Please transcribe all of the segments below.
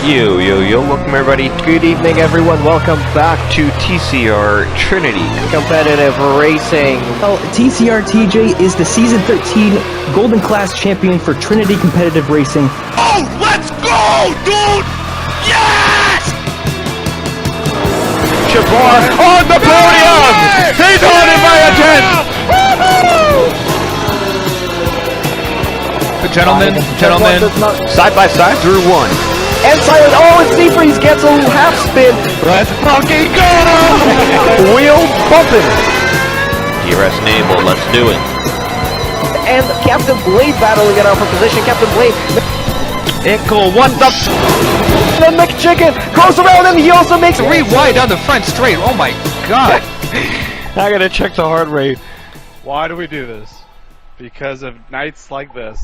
Welcome everybody. Good evening, everyone. Welcome back to TCR Trinity Competitive Racing. Well, TCR TJ is the Season 13 Golden Class Champion for Trinity Competitive Racing. Oh, let's go, dude! Yes! Jabbar on the podium! He's on it by a 10! Gentlemen, side by side through one. And Silent, and Seafreeze gets a half spin. Let's fucking go! Wheel bumping. DRS enable, let's do it. And Captain Blade battling it out for position. Captain Blade. Ickle, what the Then McChicken goes around and he also makes rewind down the front straight. Oh my god. I gotta check the heart rate. Why do we do this? Because of nights like this.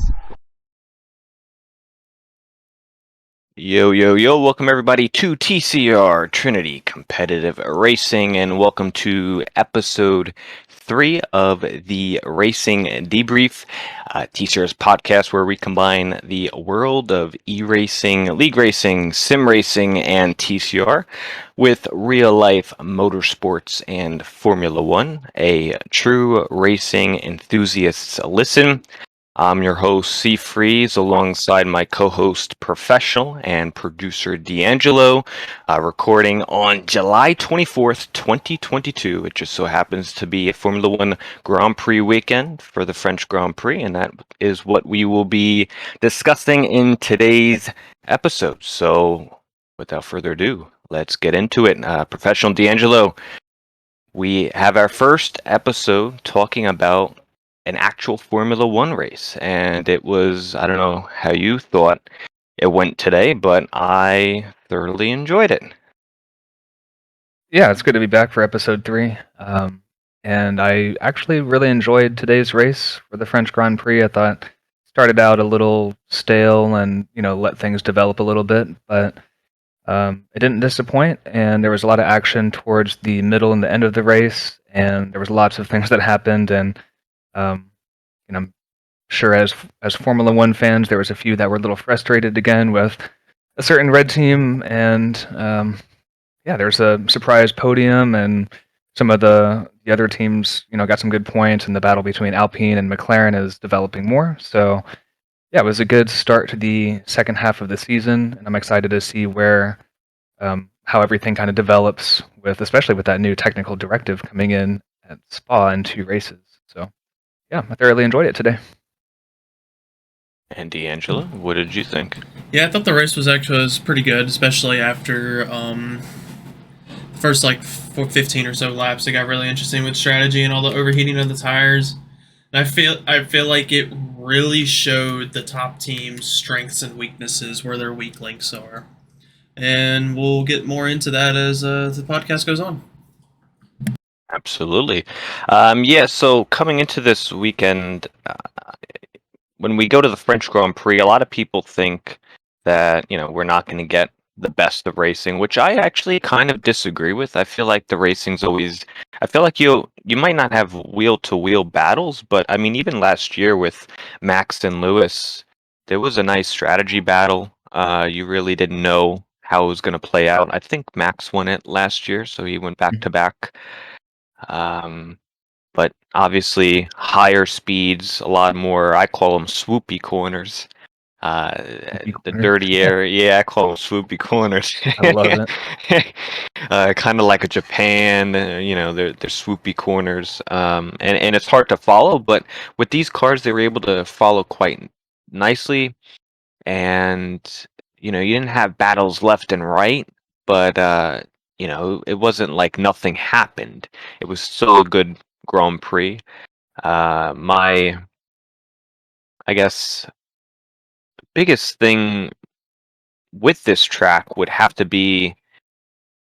Yo, welcome everybody to TCR Trinity Competitive Racing, and welcome to episode 3 of the Racing Debrief, TCR's podcast where we combine the world of e-racing, league racing, sim racing, and TCR with real-life motorsports and Formula One, a true racing enthusiast's listen. I'm your host, C. Freeze, alongside my co-host, Professional, and producer, D'Angelo, recording on July 24th, 2022. It just so happens to be a Formula One Grand Prix weekend for the French Grand Prix, and that is what we will be discussing in today's episode. So, without further ado, let's get into it. Professional D'Angelo, we have our first episode talking about an actual Formula One race, and it was, I don't know how you thought it went today, but I thoroughly enjoyed it. Yeah, it's good to be back for episode 3. And I actually really enjoyed today's race for the French Grand Prix. I thought it started out a little stale and, let things develop a little bit, but it didn't disappoint, and there was a lot of action towards the middle and the end of the race, and there was lots of things that happened, and I'm sure as Formula One fans, there was a few that were a little frustrated again with a certain red team, and there's a surprise podium, and some of the other teams, got some good points, and the battle between Alpine and McLaren is developing more. So, yeah, it was a good start to the second half of the season, and I'm excited to see where how everything kind of develops especially with that new technical directive coming in at Spa in 2 races. So, yeah, I thoroughly enjoyed it today. And D'Angelo, what did you think? Yeah, I thought the race was pretty good, especially after first 15 or so laps. It got really interesting with strategy and all the overheating of the tires. And I feel like it really showed the top team's strengths and weaknesses, where their weak links are. And we'll get more into that as the podcast goes on. Absolutely. So coming into this weekend, when we go to the French Grand Prix, a lot of people think that, we're not going to get the best of racing, which I actually kind of disagree with. I feel like the racing's always, I feel like you might not have wheel-to-wheel battles, but I mean, even last year with Max and Lewis, there was a nice strategy battle. You really didn't know how it was going to play out. I think Max won it last year, so he went back-to-back. But obviously higher speeds, a lot more, I call them swoopy corners. The dirty area, yeah, I call them swoopy corners. I love it. Kind of like a Japan, they're swoopy corners. And it's hard to follow, but with these cars, they were able to follow quite nicely. And, you didn't have battles left and right, but, it wasn't like nothing happened. It was still a good Grand Prix. I guess, biggest thing with this track would have to be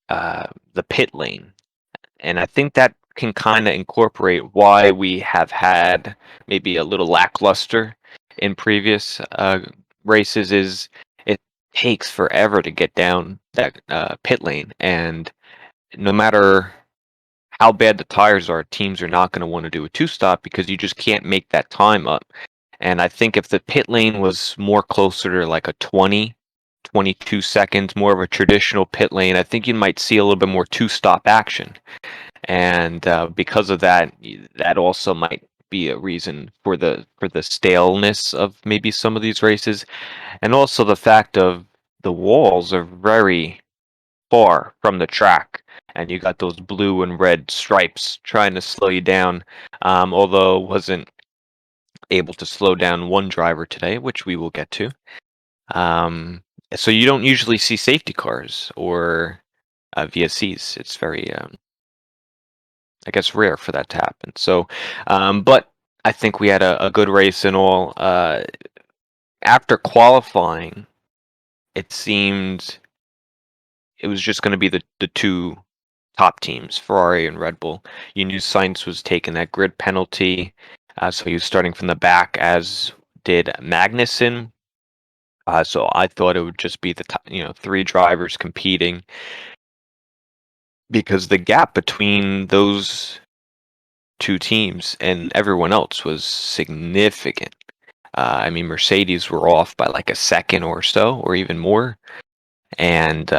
the pit lane. And I think that can kind of incorporate why we have had maybe a little lackluster in previous races, is it takes forever to get down that pit lane. And no matter how bad the tires are, teams are not going to want to do a 2-stop because you just can't make that time up. And I think if the pit lane was more closer to like a 20 22 seconds, more of a traditional pit lane. I think you might see a little bit more two-stop action. And because of that, that also might be a reason for the staleness of maybe some of these races, and also the fact of the walls are very far from the track, and you got those blue and red stripes trying to slow you down. Although wasn't able to slow down one driver today, which we will get to. Um, so you don't usually see safety cars or VSCs. It's very I guess rare for that to happen. So, but I think we had a good race in all. After qualifying, it seemed it was just going to be the two top teams, Ferrari and Red Bull. You knew Sainz was taking that grid penalty, so he was starting from the back, as did Magnussen. So I thought it would just be the three drivers competing, because the gap between those two teams and everyone else was significant. I mean, Mercedes were off by like a second or so, or even more. And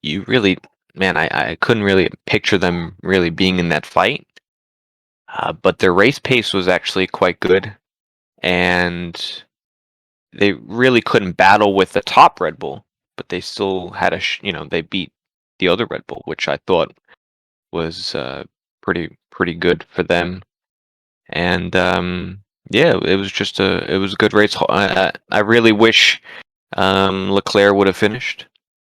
you really, man, I couldn't really picture them really being in that fight. But their race pace was actually quite good. And they really couldn't battle with the top Red Bull, but they still had they beat the other Red Bull, which I thought was pretty good for them. And yeah, it was just it was a good race. I really wish Leclerc would have finished,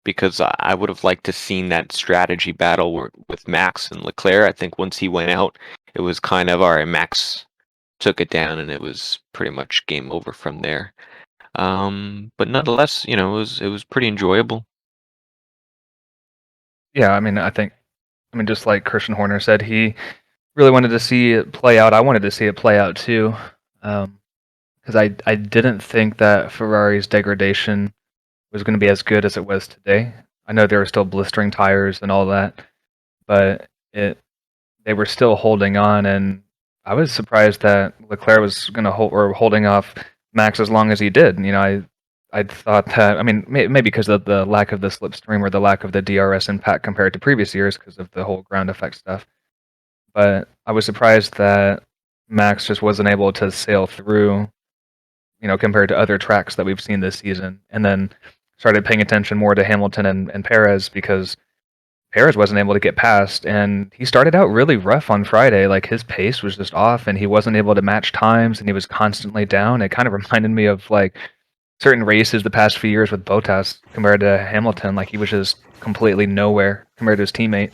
because I would have liked to seen that strategy battle with Max and Leclerc. I think once he went out, it was kind of all right. Max took it down, and it was pretty much game over from there. But nonetheless, it was pretty enjoyable. Yeah, I mean, just like Christian Horner said, he really wanted to see it play out. I wanted to see it play out too, because I didn't think that Ferrari's degradation was going to be as good as it was today. I know there were still blistering tires and all that, but they were still holding on, and I was surprised that Leclerc was going to holding off Max as long as he did. I thought that, I mean, maybe because of the lack of the slipstream or the lack of the DRS impact compared to previous years because of the whole ground effect stuff. But I was surprised that Max just wasn't able to sail through, compared to other tracks that we've seen this season. And then started paying attention more to Hamilton and Perez, because Perez wasn't able to get past, and he started out really rough on Friday. Like, his pace was just off, and he wasn't able to match times, and he was constantly down. It kind of reminded me of like certain races the past few years with Bottas compared to Hamilton. Like, he was just completely nowhere compared to his teammate.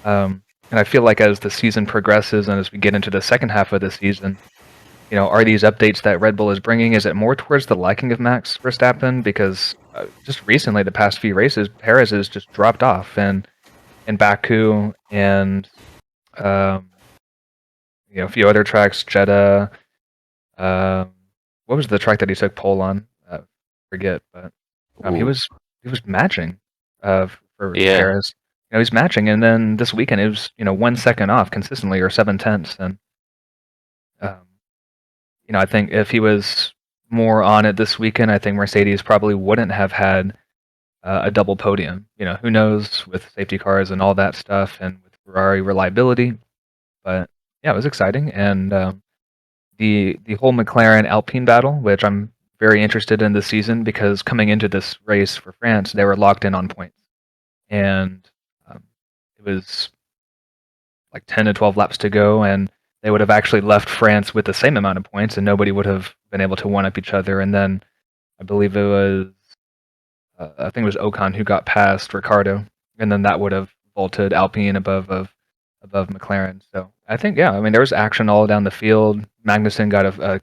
And I feel like as the season progresses and as we get into the second half of the season, are these updates that Red Bull is bringing, is it more towards the liking of Max Verstappen? Because just recently, the past few races, Perez has just dropped off, and in Baku and a few other tracks, Jeddah. What was the track that he took pole on? Forget, but he was matching for Yeah. Perez. He's matching, and then this weekend it was 1 second off consistently, or 7/10, and I think if he was more on it this weekend, I think Mercedes probably wouldn't have had a double podium. Who knows with safety cars and all that stuff, and with Ferrari reliability. But yeah, it was exciting, and the whole McLaren Alpine battle, which I'm very interested in this season, because coming into this race for France, they were locked in on points, and it was like 10 to 12 laps to go, and they would have actually left France with the same amount of points, and nobody would have been able to one-up each other. And then I believe it was, I think it was Ocon who got past Ricardo, and then that would have vaulted Alpine above McLaren. So I think, yeah, I mean, there was action all down the field. Magnussen got a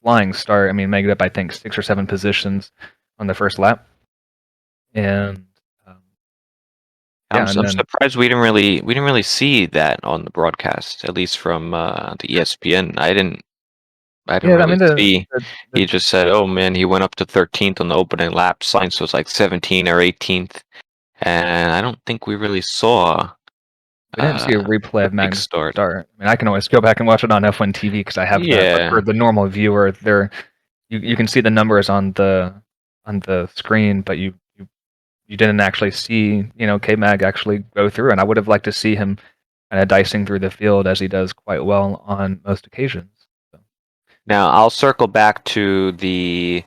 flying start. I mean, made up, I think, 6 or 7 positions on the first lap. And I'm surprised we didn't really see that on the broadcast, at least from the ESPN. I didn't really see. He just said, "Oh man, he went up to 13th on the opening lap. Sainz was like 17 or 18th," and I don't think we really saw. I didn't see a replay of Magnus start. I mean, I can always go back and watch it on F1 TV because I have that. But for the normal viewer, you can see the numbers on the screen, but you you didn't actually see, K-Mag actually go through, and I would have liked to see him kind of dicing through the field as he does quite well on most occasions. So. Now, I'll circle back to the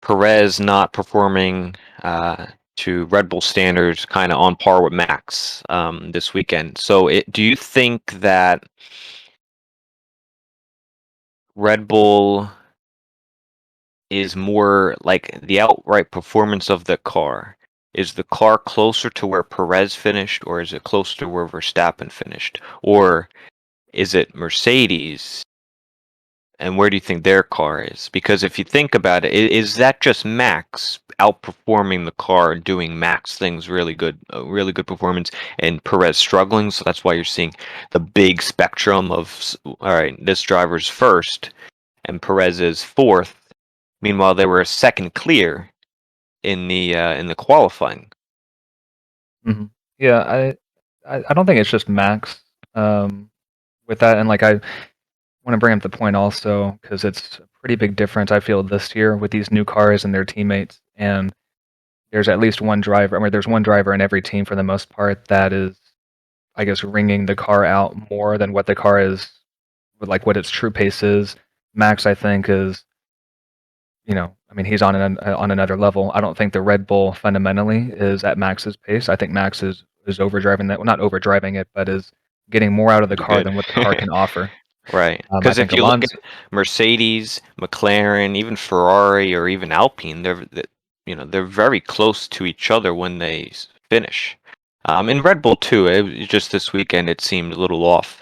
Perez not performing to Red Bull standards, kind of on par with Max this weekend. So, do you think that Red Bull is more like the outright performance of the car? Is the car closer to where Perez finished, or is it closer to where Verstappen finished? Or is it Mercedes? And where do you think their car is? Because if you think about it, is that just Max outperforming the car and doing Max things really good, really good performance, and Perez struggling? So that's why you're seeing the big spectrum of, all right, this driver's first and Perez is fourth. Meanwhile, they were a second clear in the qualifying. Mm-hmm. Yeah, I don't think it's just Max with that, and like I want to bring up the point also because it's a pretty big difference I feel this year with these new cars and their teammates, and there's at least one driver. I mean, there's one driver in every team for the most part that is, I guess, ringing the car out more than what the car is, like what its true pace is. Max, I think, is, I mean, he's on another level. I don't think the Red Bull fundamentally is at Max's pace. I think Max is overdriving that. Well, not overdriving it, but is getting more out of the Pretty car good. than what the car can offer. Right. I Because if think you look Alonso. at Mercedes, McLaren, even Ferrari, or even Alpine, they're very close to each other when they finish. In Red Bull too, just this weekend it seemed a little off.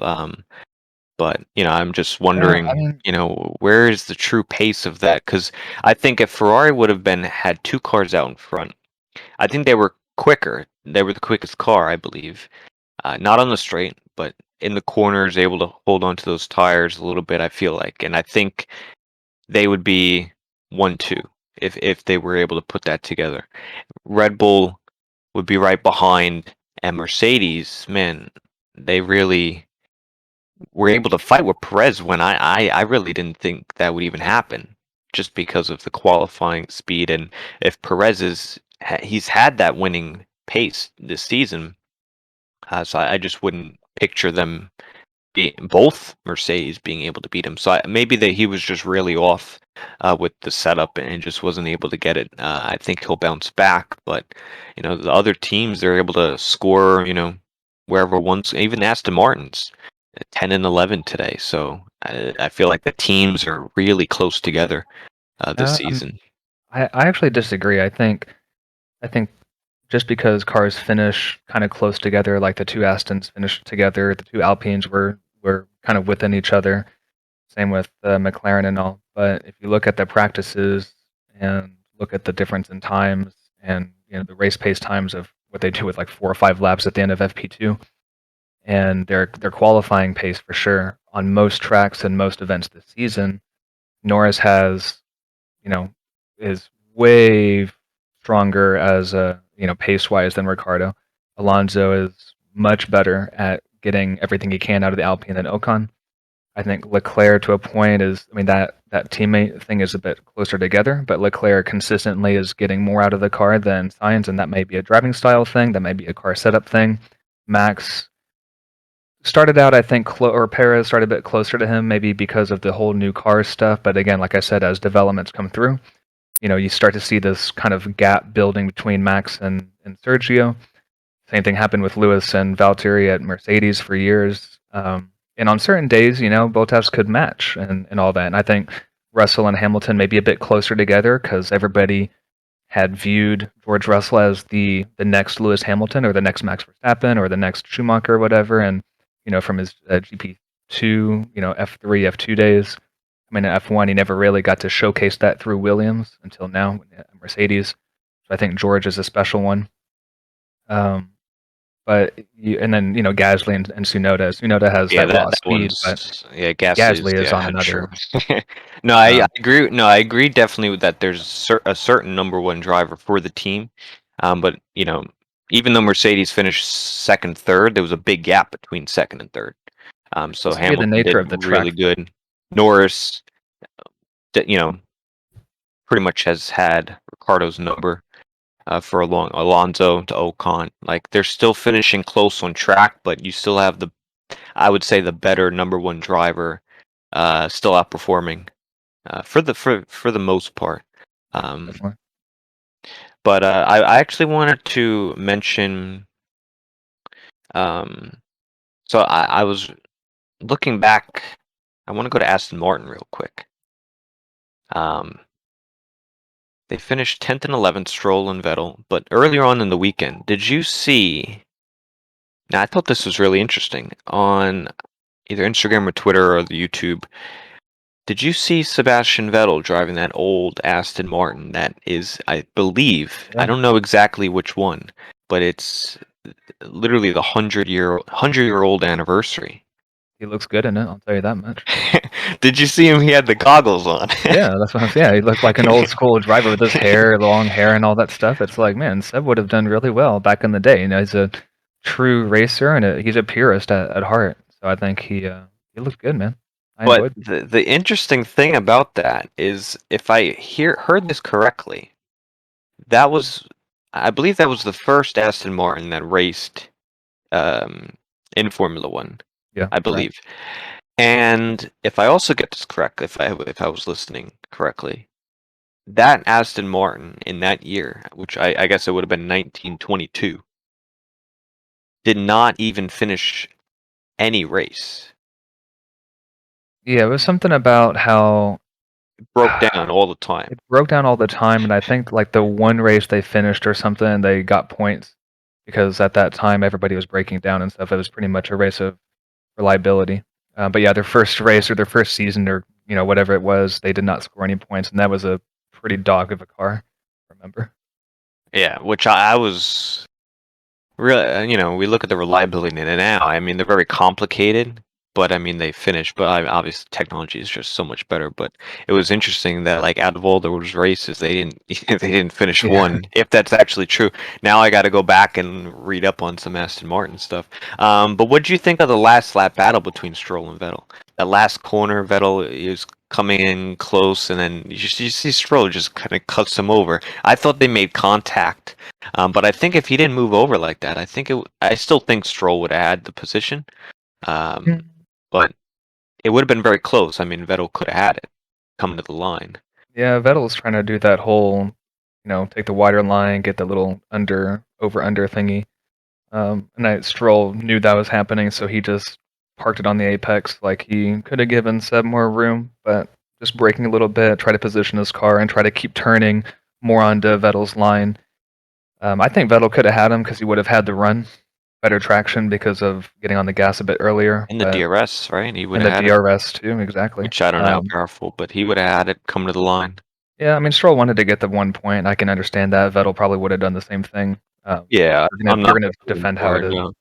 But I'm just Yeah, I wondering, mean, where is the true pace of that? Because I think if Ferrari would have had two cars out in front, I think they were quicker. They were the quickest car, I believe. Not on the straight, but in the corners, able to hold on to those tires a little bit, I feel like. And I think they would be 1-2 if they were able to put that together. Red Bull would be right behind, and Mercedes, man, they really were able to fight with Perez when I really didn't think that would even happen, just because of the qualifying speed. And if Perez he's had that winning pace this season, so I just wouldn't picture them both Mercedes being able to beat him. So maybe that he was just really off with the setup and just wasn't able to get it. I think he'll bounce back, but the other teams, they're able to score. Wherever once, even Aston Martin's 10 and 11 today. So I feel like the teams are really close together this uh, season. I actually disagree. I think just because cars finish kind of close together, like the two Astons finished together, the two Alpines were kind of within each other. Same with McLaren and all. But if you look at the practices and look at the difference in times and the race pace times of what they do with like 4 or 5 laps at the end of FP2 and their qualifying pace for sure on most tracks and most events this season, Norris has, you know, is way stronger as a pace wise than Ricardo. Alonso is much better at getting everything he can out of the Alpine than Ocon. I think Leclerc to a point is, I mean, that teammate thing is a bit closer together, but Leclerc consistently is getting more out of the car than Sainz, and that may be a driving style thing, that may be a car setup thing. Max started out, I think, or Perez started a bit closer to him, maybe because of the whole new car stuff. But again, like I said, as developments come through, you start to see this kind of gap building between Max and Sergio. Same thing happened with Lewis and Valtteri at Mercedes for years. And on certain days, Bottas could match and all that. And I think Russell and Hamilton may be a bit closer together because everybody had viewed George Russell as the next Lewis Hamilton or the next Max Verstappen or the next Schumacher or whatever. And from his GP2, F3, F2 days. I mean, at F1, he never really got to showcase that through Williams until now, Mercedes. So I think George is a special one. But and then Gasly and Tsunoda. Tsunoda has Yeah, that raw that speed, but one's Gasly's Gasly is on true. another. No, I Um, agree. No, I agree definitely with that. There's a certain number one driver for the team, but even though Mercedes finished second, third, there was a big gap between second and third. So seems to be the Hamilton nature did of the really track. good. Norris, pretty much has had Ricardo's number. for Alonso to Ocon. Like they're still finishing close on track, but you still have I would say the better number one driver still outperforming for the most part. Definitely. But I actually wanted to mention. Um, so I was looking back. I want to go to Aston Martin real quick. They finished 10th and 11th, Stroll and Vettel. But earlier on in the weekend, did you see? Now I thought this was really interesting on either Instagram or Twitter or the YouTube. Did you see Sebastian Vettel driving that old Aston Martin that is, I believe, I Yeah. don't know exactly which one, but it's literally the 100-year-old anniversary. He looks good in it, I'll tell you that much. Did you see him? He had the goggles on. Yeah, that's what I'm saying. Yeah, he looked like an old school driver with his hair, long hair, and all that stuff. It's like, man, Seb would have done really well back in the day. You know, he's a true racer and he's a purist at heart. So I think he looked good, man. I But enjoyed it. the interesting thing about that is, if I heard this correctly, that was, I believe that was the first Aston Martin that raced in Formula One, Yeah, I believe. And if I also get this correct, if I was listening correctly, that Aston Martin in that year, which I guess it would have been 1922, did not even finish any race. Yeah, it was something about how It broke down all the time. it broke down all the time, and I think like the one race they finished or something, they got points because at that time everybody was breaking down and stuff. It was pretty much a race of reliability. But yeah, their first race or their first season or whatever it was, they did not score any points, and that was a pretty dog of a car. Remember? Yeah, which I was really, we look at the reliability in it now. I mean, they're very complicated, but I mean, they finish. But obviously, technology is just so much better. But it was interesting that, like, out of all those races, they didn't they didn't finish Yeah. one. If that's actually true, now I got to go back and read up on some Aston Martin stuff. But what do you think of the last lap battle between Stroll and Vettel? That last corner, Vettel is coming in close, and then you see Stroll just kind of cuts him over. I thought they made contact. But I think if he didn't move over like that, I still think Stroll would have had the position. But it would have been very close. I mean, Vettel could have had it coming to the line. Yeah, Vettel's trying to do that whole, take the wider line, get the little over under thingy. And Stroll knew that was happening, so he just parked it on the apex. Like he could have given Seb more room, but just braking a little bit, try to position his car, and try to keep turning more onto Vettel's line. I think Vettel could have had him because he would have had the run, better traction because of getting on the gas a bit earlier. In the DRS, right? He would and have the had DRS too, exactly. which I don't know how powerful, but he would have had it coming to the line. Yeah, I mean, Stroll wanted to get the 1 point. I can understand that. Vettel probably would have done the same thing. Yeah, you're gonna defend how it is. No.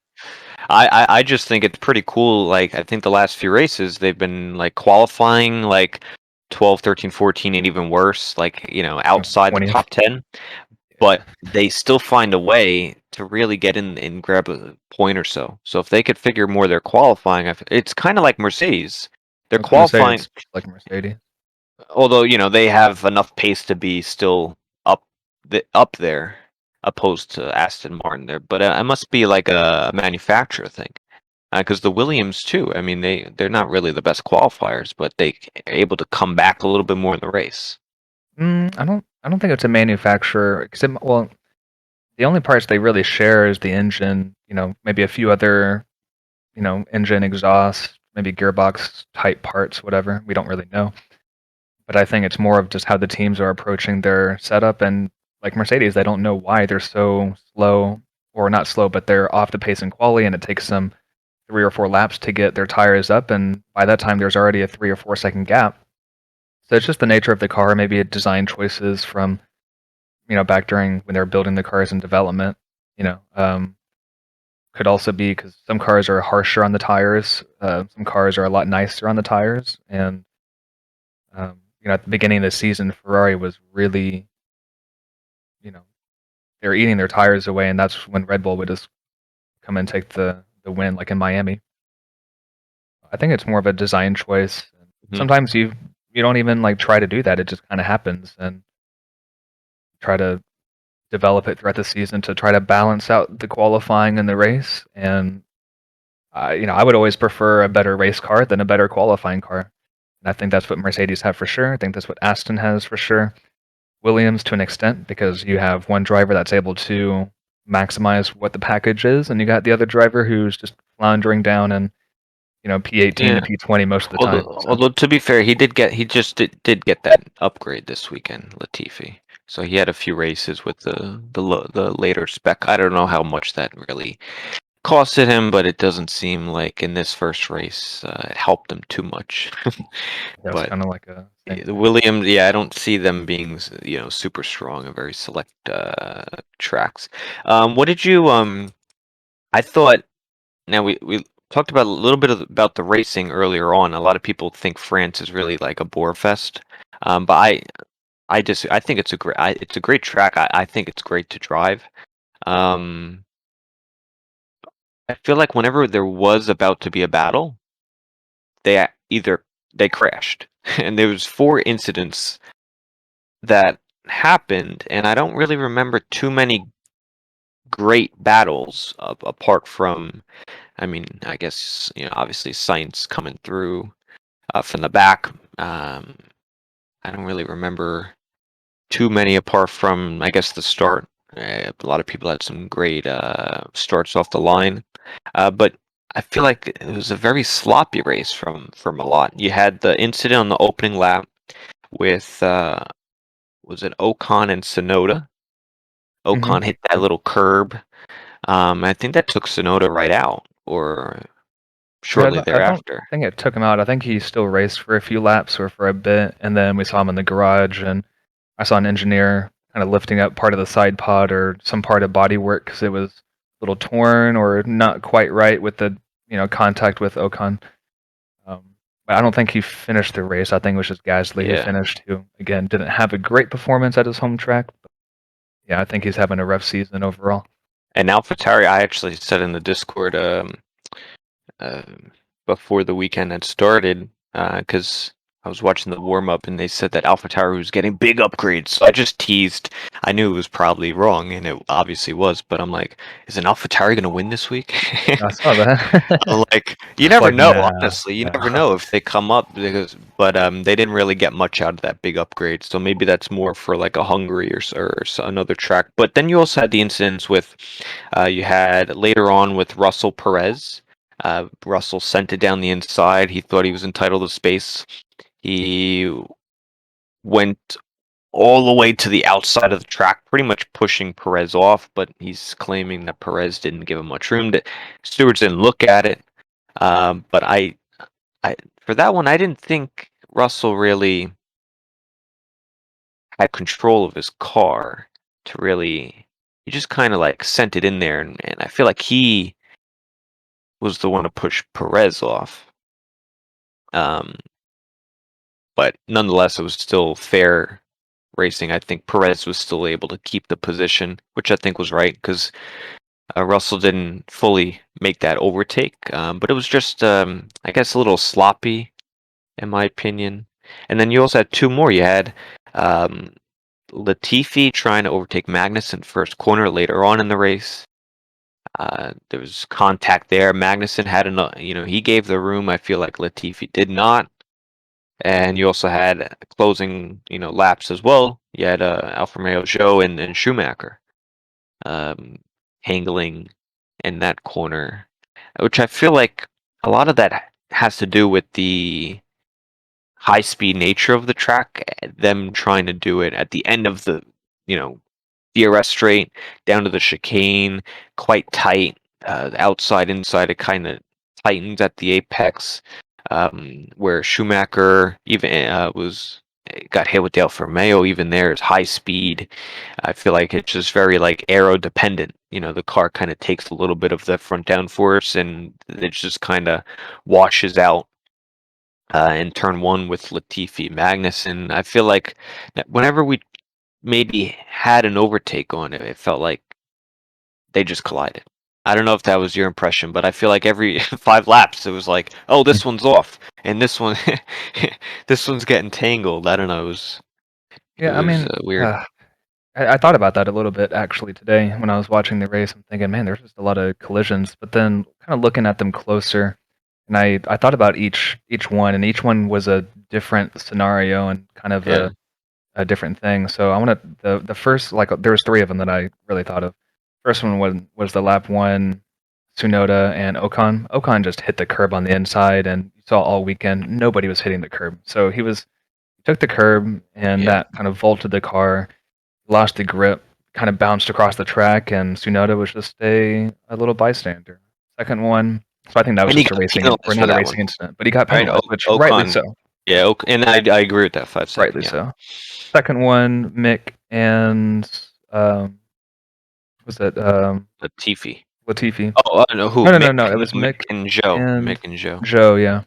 I just think it's pretty cool. Like, I think the last few races, they've been like qualifying like 12, 13, 14, and even worse, like, outside the 20th. top 10. But they still find a way to really get in and grab a point or so. So if they could figure more their qualifying, it's kind of like Mercedes. They're I was gonna say qualifying, it's like Mercedes. although they have enough pace to be still up there, opposed to Aston Martin there. But it must be like a manufacturer thing, because the Williams too. I mean, they're not really the best qualifiers, but they are able to come back a little bit more in the race. I don't think it's a manufacturer. Well, the only parts they really share is the engine. Maybe a few other, engine exhaust, maybe gearbox type parts, whatever. We don't really know. But I think it's more of just how the teams are approaching their setup. And like Mercedes, they don't know why they're so slow, or not slow, but they're off the pace in quali, and it takes them 3 or 4 laps to get their tires up. And by that time, there's already a 3 or 4 second gap. So it's just the nature of the car, maybe design choices from, back during when they're building the cars in development. Could also be because some cars are harsher on the tires, some cars are a lot nicer on the tires, and at the beginning of the season, Ferrari was really, they were eating their tires away, and that's when Red Bull would just come and take the win, like in Miami. I think it's more of a design choice. Sometimes you don't even like try to do that; it just kind of happens, and try to develop it throughout the season to try to balance out the qualifying and the race. And I would always prefer a better race car than a better qualifying car. And I think that's what Mercedes have for sure. I think that's what Aston has for sure. Williams to an extent, because you have one driver that's able to maximize what the package is, and you got the other driver who's just floundering down in P18 to P20 most of the time. Although to be fair, he did get that upgrade this weekend, Latifi. So he had a few races with the later spec. I don't know how much that really costed him, but it doesn't seem like in this first race it helped him too much. That's But kind of like a thing. the Williams, yeah, I don't see them being super strong and very select tracks. What did you I thought. Now we talked about a little bit about the racing earlier on. A lot of people think France is really like a bore fest, but I think it's a great track. I think it's great to drive. Um, I feel like whenever there was about to be a battle, either they crashed, and there was 4 incidents that happened, and I don't really remember too many great battles apart from. I mean, I guess obviously Sainz coming through from the back. I don't really remember too many apart from, I guess, the start. A lot of people had some great starts off the line, but I feel like it was a very sloppy race from a lot. You had the incident on the opening lap with was it Ocon and Sonoda? Ocon hit that little curb. I think that took Sonoda right out, or shortly I don't thereafter. think it took him out. I think he still raced for a few laps or for a bit, and then we saw him in the garage, and I saw an engineer kind of lifting up part of the side pod or some part of bodywork because it was a little torn or not quite right with the contact with Ocon. But I don't think he finished the race. I think it was just Gasly who finished, who again didn't have a great performance at his home track. But yeah, I think he's having a rough season overall. And AlphaTauri, I actually said in the Discord before the weekend had started, because I was watching the warm up and they said that AlphaTauri was getting big upgrades. So I just teased. I knew it was probably wrong, and it obviously was. But I'm like, is an AlphaTauri going to win this week? I saw that. I'm like, you It's never like, know. nah, Honestly, you no. never know if they come up but they didn't really get much out of that big upgrade. So maybe that's more for like a Hungary or another track. But then you also had the incidents with, you had later on with Russell Perez. Russell sent it down the inside. He thought he was entitled to space. He went all the way to the outside of the track, pretty much pushing Perez off, but he's claiming that Perez didn't give him much room. Stewards didn't look at it. But I for that one, I didn't think Russell really had control of his car to really. He just kind of like sent it in there, and I feel like he was the one to push Perez off. But nonetheless, it was still fair racing. I think Perez was still able to keep the position, which I think was right because Russell didn't fully make that overtake. But it was just, I guess, a little sloppy, in my opinion. And then you also had 2 more. You had Latifi trying to overtake Magnussen first corner later on in the race. There was contact there. Magnussen had he gave the room. I feel like Latifi did not. And you also had closing, laps as well. You had Alfa Romeo Joe and Schumacher handling in that corner, which I feel like a lot of that has to do with the high speed nature of the track, them trying to do it at the end of the, DRS straight down to the chicane, quite tight. The outside, inside, it kind of tightens at the apex, where Schumacher even got hit with the Alfa Romeo. Even there is high speed. I feel like it's just very like aero dependent. The car kind of takes a little bit of the front downforce, and it just kind of washes out. In turn one with Latifi Magnussen, I feel like that whenever we maybe had an overtake on it, it felt like they just collided. I don't know if that was your impression, but I feel like every 5 laps it was like, oh, this one's off, and this one, this one's getting tangled. I don't know. It was Yeah, I mean, weird. I thought about that a little bit actually today when I was watching the race. I'm thinking, man, there's just a lot of collisions. But then kind of looking at them closer, and I thought about each one, and each one was a different scenario and kind of Yeah. a different thing. So I want to the first, like, there was three of them that I really thought of. First one was the lap one, Tsunoda and Ocon. Ocon just hit the curb on the inside, and you saw all weekend nobody was hitting the curb. So he took the curb, and Yeah. that kind of vaulted the car, lost the grip, kind of bounced across the track, and Tsunoda was just a little bystander. Second one, so I think that was And he just a got racing or penalized for not a that racing one, incident, but he got right? penalized, which rightly Ocon. so. Yeah, and I agree with that 5 second. Rightly Yeah. so. Second one, Mick and was it Latifi. Latifi? Oh, I know who. No, no, no, Mick, no. It was Mick Mick and Joe. and Mick and Joe. Joe. Yeah.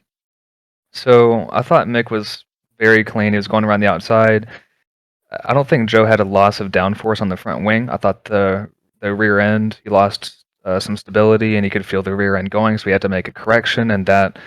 So I thought Mick was very clean. He was going around the outside. I don't think Joe had a loss of downforce on the front wing. I thought the rear end, he lost some stability, and he could feel the rear end going, so he had to make a correction, and that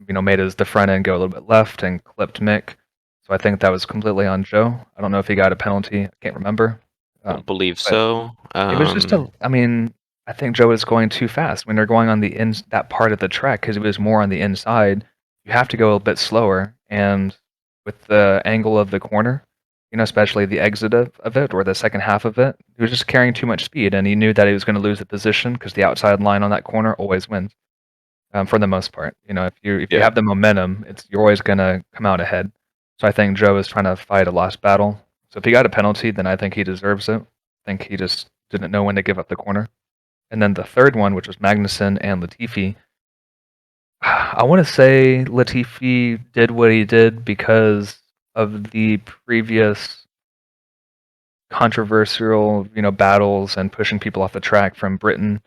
made the front end go a little bit left and clipped Mick. So I think that was completely on Joe. I don't know if he got a penalty. I can't remember. Don't believe But so. it was just I mean, I think Joe was going too fast when they're going on that part of the track because it was more on the inside. You have to go a bit slower, and with the angle of the corner, especially the exit of it or the second half of it, he was just carrying too much speed, and he knew that he was going to lose the position because the outside line on that corner always wins, for the most part. If you Yeah. have the momentum, you're always going to come out ahead. So I think Joe is trying to fight a lost battle. So if he got a penalty, then I think he deserves it. I think he just didn't know when to give up the corner. And then the third one, which was Magnussen and Latifi, I want to say Latifi did what he did because of the previous controversial, battles and pushing people off the track from Britain,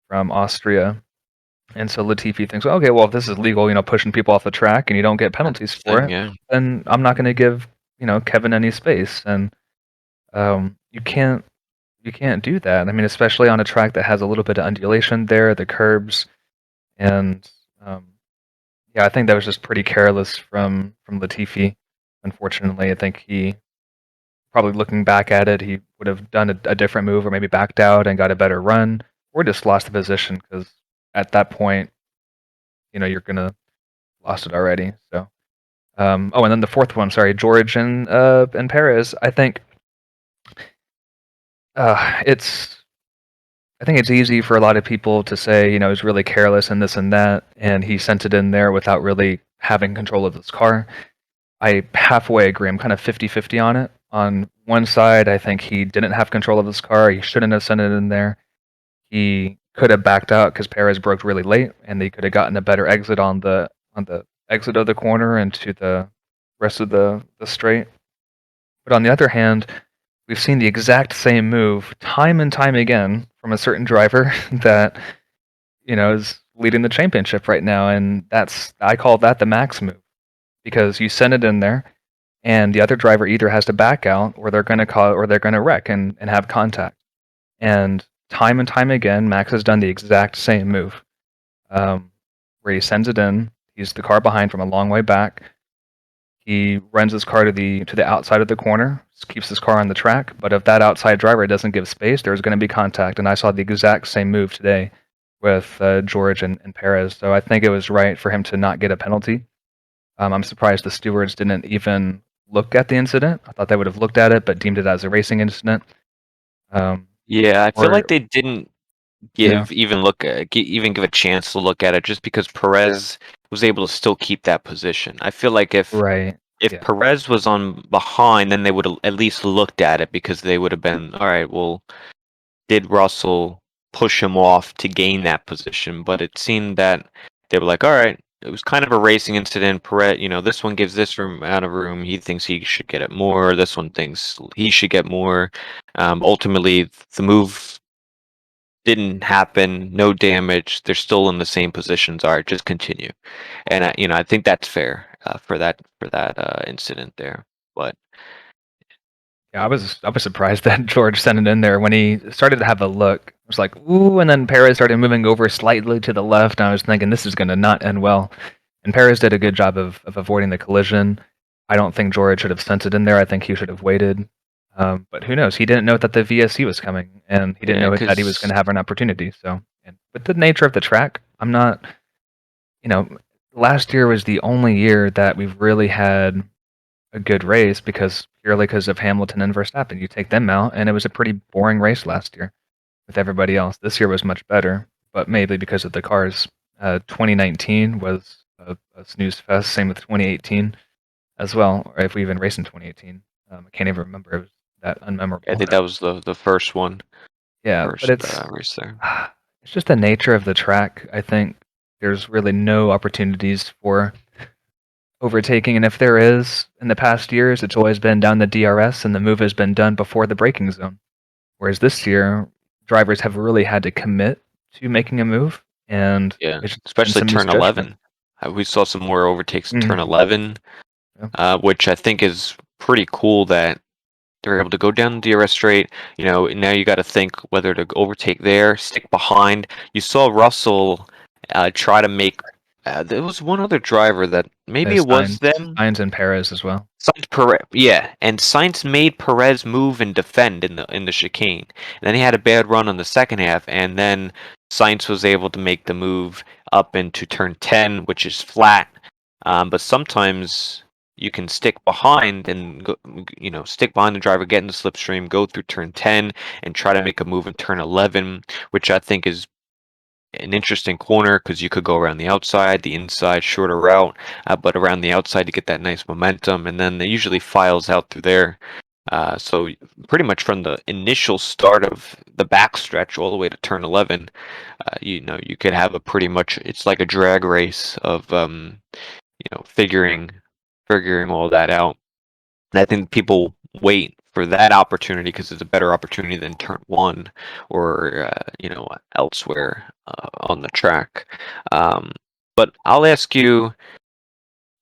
from Austria. And so Latifi thinks, okay, well, if this is legal, pushing people off the track and you don't get penalties for it, Yeah. then I'm not going to give, Kevin any space. And you can't do that. I mean, especially on a track that has a little bit of undulation there, the curbs, and yeah, I think that was just pretty careless from Latifi. Unfortunately, I think he probably looking back at it, he would have done a different move or maybe backed out and got a better run, or just lost the position because at that point, you're gonna lost it already. So, oh, and then the fourth one, sorry, George and Perez. Uh, it's I think it's easy for a lot of people to say, he's really careless and this and that, and he sent it in there without really having control of his car. I halfway agree. I'm kind of 50-50 on it. On one side, I think he didn't have control of his car. He shouldn't have sent it in there. He could have backed out because Perez broke really late, and they could have gotten a better exit on the exit of the corner into the rest of the straight. But on the other hand, we've seen the exact same move time and time again from a certain driver that is leading the championship right now, and I call that the Max move because you send it in there, and the other driver either has to back out or they're going to wreck and have contact. And time again, Max has done the exact same move, where he sends it in. He's the car behind from a long way back. He runs his car to the outside of the corner, keeps his car on the track. But if that outside driver doesn't give space, there's going to be contact. And I saw the exact same move today with George and Perez. So I think it was right for him to not get a penalty. I'm surprised the stewards didn't even look at the incident. I thought they would have looked at it, but deemed it as a racing incident. Yeah, I feel Or like they didn't yeah, even give a chance to look at it just because Perez was able to still keep that position. I feel like if right. Yeah. Perez was on behind, then they would have at least looked at it because they would have been, all right, well, did Russell push him off to gain that position? But it seemed that they were like, all right, it was kind of a racing incident. Perez, this one gives this room out of room. He thinks he should get it more. This one thinks he should get more. Ultimately, the move didn't happen. No damage. They're still in the same positions. All right, just continue. And I think that's fair for that incident there. But Yeah, I was surprised that George sent it in there when he started to have a look. I was like, ooh, and then Perez started moving over slightly to the left, and I was thinking this is going to not end well. And Perez did a good job of avoiding the collision. I don't think George should have sent it in there. I think he should have waited. But who knows? He didn't know that the VSC was coming, and he didn't Yeah, know that he was 'cause going to have an opportunity. So, and with the nature of the track, I'm not, you know, last year was the only year that we've really had a good race purely because of Hamilton and Verstappen. You take them out, and it was a pretty boring race last year with everybody else. This year was much better, but maybe because of the cars. 2019 was a snooze fest. Same with 2018 as well, or if we even raced in 2018. I can't even remember. It was that I unmemorable. think that was the first one, Yeah, but first race there. it's just the nature of the track. I think there's really no opportunities for overtaking, and if there is, in the past years, it's always been down the DRS, and the move has been done before the braking zone. Whereas this year, drivers have really had to commit to making a move, and Yeah, it's been especially some turn misjudgment. 11. We saw some more overtakes in turn Mhm. 11, Yeah. which I think is pretty cool that they're able to go down the DRS straight. Now you got to think whether to overtake there, stick behind. You saw Russell try to make. There was one other driver that maybe There's it was them. Sainz and Perez as well. Sainz Perez, yeah, and Sainz made Perez move and defend in the chicane. And then he had a bad run on the second half, and then Sainz was able to make the move up into turn 10, which is flat. But sometimes you can stick behind and go, stick behind the driver, get in the slipstream, go through turn 10, and try to make a move in turn 11, which I think is an interesting corner because you could go around the outside, the inside, shorter route, but around the outside to get that nice momentum, and then it usually files out through there. So pretty much from the initial start of the backstretch all the way to turn 11, you could have a pretty much it's like a drag race of figuring all that out. And I think people wait for that opportunity because it's a better opportunity than turn one or elsewhere on the track. But I'll ask you.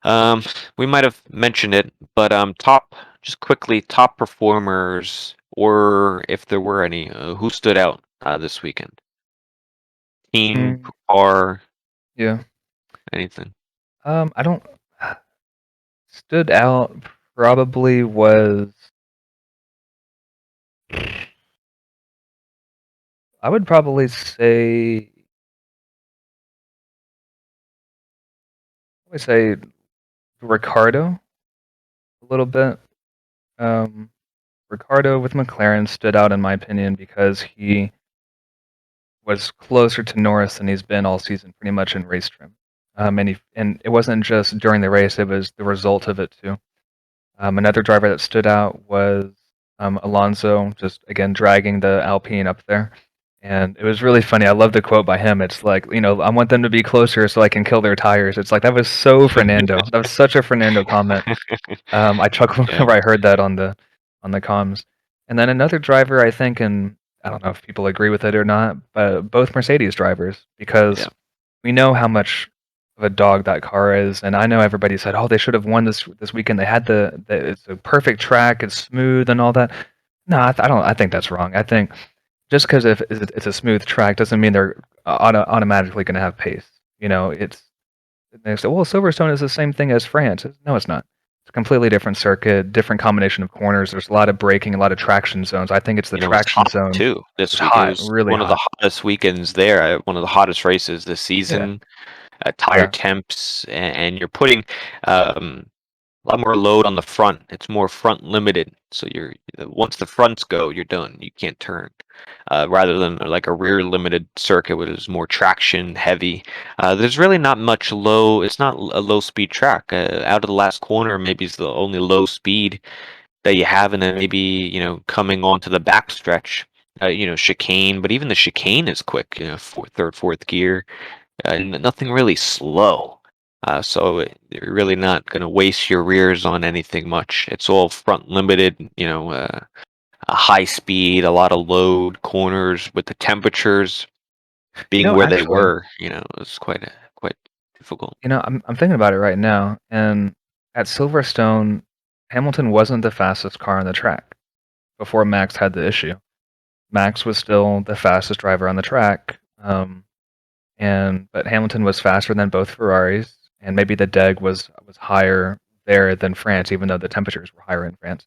Um, we might have mentioned it, but just quickly, top performers, or if there were any, who stood out this weekend? Team, Mm, car, yeah. anything? I don't stood out probably was I would probably say Ricardo a little bit. Um, Ricardo with McLaren stood out in my opinion because he was closer to Norris than he's been all season, pretty much in race trim. And it wasn't just during the race; it was the result of it too. Another driver that stood out was Alonso, just again dragging the Alpine up there. And it was really funny. I love the quote by him. It's like, I want them to be closer so I can kill their tires. It's like that was so Fernando. That was such a Fernando comment. I chuckled Yeah, whenever I heard that on the comms. And then another driver, I think, and I don't know if people agree with it or not, but both Mercedes drivers, because yeah. we know how much of a dog that car is, and I know everybody said, "Oh, they should have won this weekend. They had it's a perfect track, it's smooth and all that." No, I don't. I think that's wrong. I think just because if it's a smooth track doesn't mean they're automatically going to have pace. It's they say, well, Silverstone is the same thing as France. No, it's not. It's a completely different circuit, different combination of corners. There's a lot of braking, a lot of traction zones. I think it's the It's traction hot zone. too It's this week. It hot, was really one of the hot. hottest weekends there. One of the hottest races this Yeah, season. Tire yeah. temps, and you're putting um, a lot more load on the front. It's more front limited. So once the fronts go, you're done. You can't turn. Rather than like a rear limited circuit, which is more traction heavy. There's really not much low. It's not a low speed track. Out of the last corner, maybe it's the only low speed that you have, and then maybe coming onto the back stretch. Chicane, but even the chicane is quick. Third, fourth gear, nothing really slow. So you're really not going to waste your rears on anything much. It's all front limited, a high speed, a lot of load, corners with the temperatures being where they Actually, were. It was quite difficult. I'm thinking about it right now, and at Silverstone, Hamilton wasn't the fastest car on the track before Max had the issue. Max was still the fastest driver on the track. But Hamilton was faster than both Ferraris, and maybe the DEG was higher there than France, even though the temperatures were higher in France.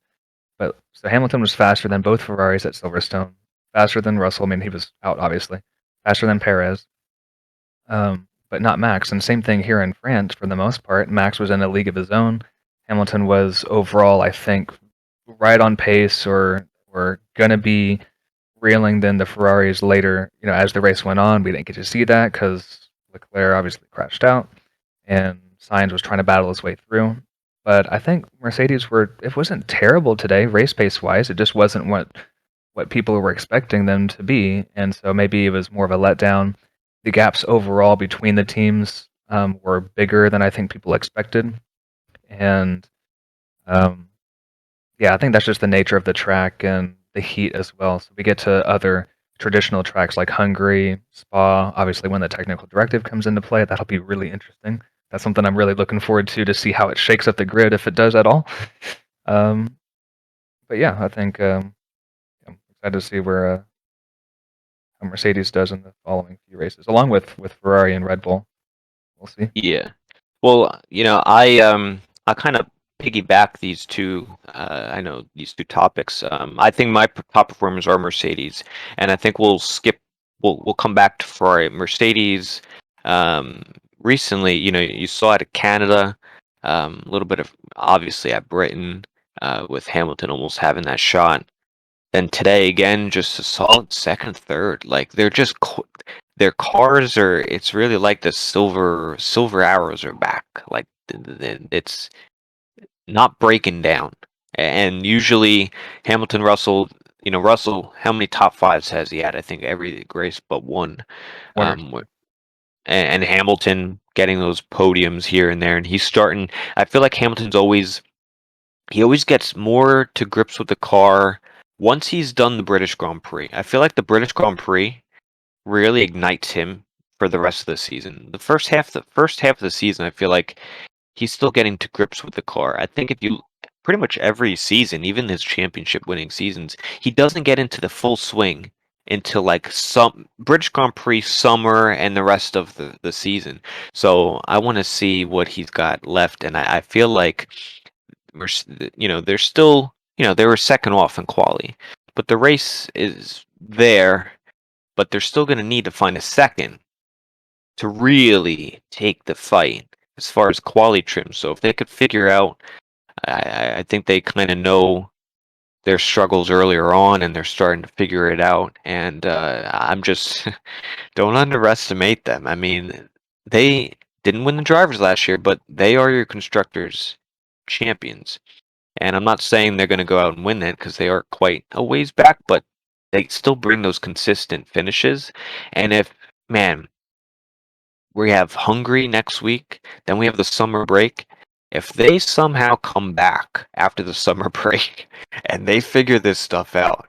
But so Hamilton was faster than both Ferraris at Silverstone, faster than Russell. I mean, he was out obviously, faster than Perez, but not Max. And same thing here in France for the most part. Max was in a league of his own. Hamilton was overall, I think, right on pace or gonna be reeling than the Ferraris later. As the race went on, we didn't get to see that because Leclerc obviously crashed out, and Sainz was trying to battle his way through. But I think Mercedes it wasn't terrible today, race pace wise. It just wasn't what people were expecting them to be, and so maybe it was more of a letdown. The gaps overall between the teams were bigger than I think people expected, and um, yeah, I think that's just the nature of the track and the heat as well. So we get to other traditional tracks like Hungary, Spa. Obviously, when the technical directive comes into play, that'll be really interesting. That's something I'm really looking forward to see how it shakes up the grid if it does at all. Um, but yeah, I think I'm excited to see where how Mercedes does in the following few races, along with Ferrari and Red Bull. We'll see. Yeah. Well, I kind of piggyback these two. I know these two topics. I think my top performers are Mercedes, and I think we'll skip. We'll come back to Ferrari. Mercedes. Um, Recently, you saw it at Canada. A little bit of obviously at Britain, with Hamilton almost having that shot. Then today again, just a solid second, third. Like they're just their cars are. It's really like the silver arrows are back. Like it's not breaking down. And usually Hamilton, Russell. Russell. How many top fives has he had? I think every race but one. One or Um, and Hamilton getting those podiums here and there, and he's starting. I feel like Hamilton's always he always gets more to grips with the car once he's done the British Grand Prix. I feel like the British Grand Prix really ignites him for the rest of the season. The first half of the season, I feel like he's still getting to grips with the car. I think if you pretty much every season, even his championship winning seasons, he doesn't get into the full swing until like some British Grand Prix summer and the rest of the season. So I want to see what he's got left, and I feel like they're still, they were second off in quali, but the race is there, but they're still going to need to find a second to really take the fight as far as quali trim. So if they could figure out, I think they kind of know their struggles earlier on and they're starting to figure it out. And I'm just, don't underestimate them. I mean, they didn't win the drivers last year, but they are your constructors champions. And I'm not saying they're going to go out and win it because they are quite a ways back, but they still bring those consistent finishes. And man, we have Hungary next week, then we have the summer break. If they somehow come back after the summer break and they figure this stuff out,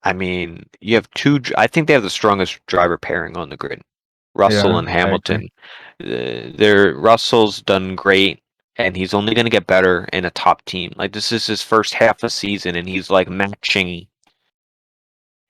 I mean, you have I think they have the strongest driver pairing on the grid, Russell Yeah, and I agree. Hamilton. Russell's done great, and he's only going to get better in a top team. Like this is his first half of season, and he's like matching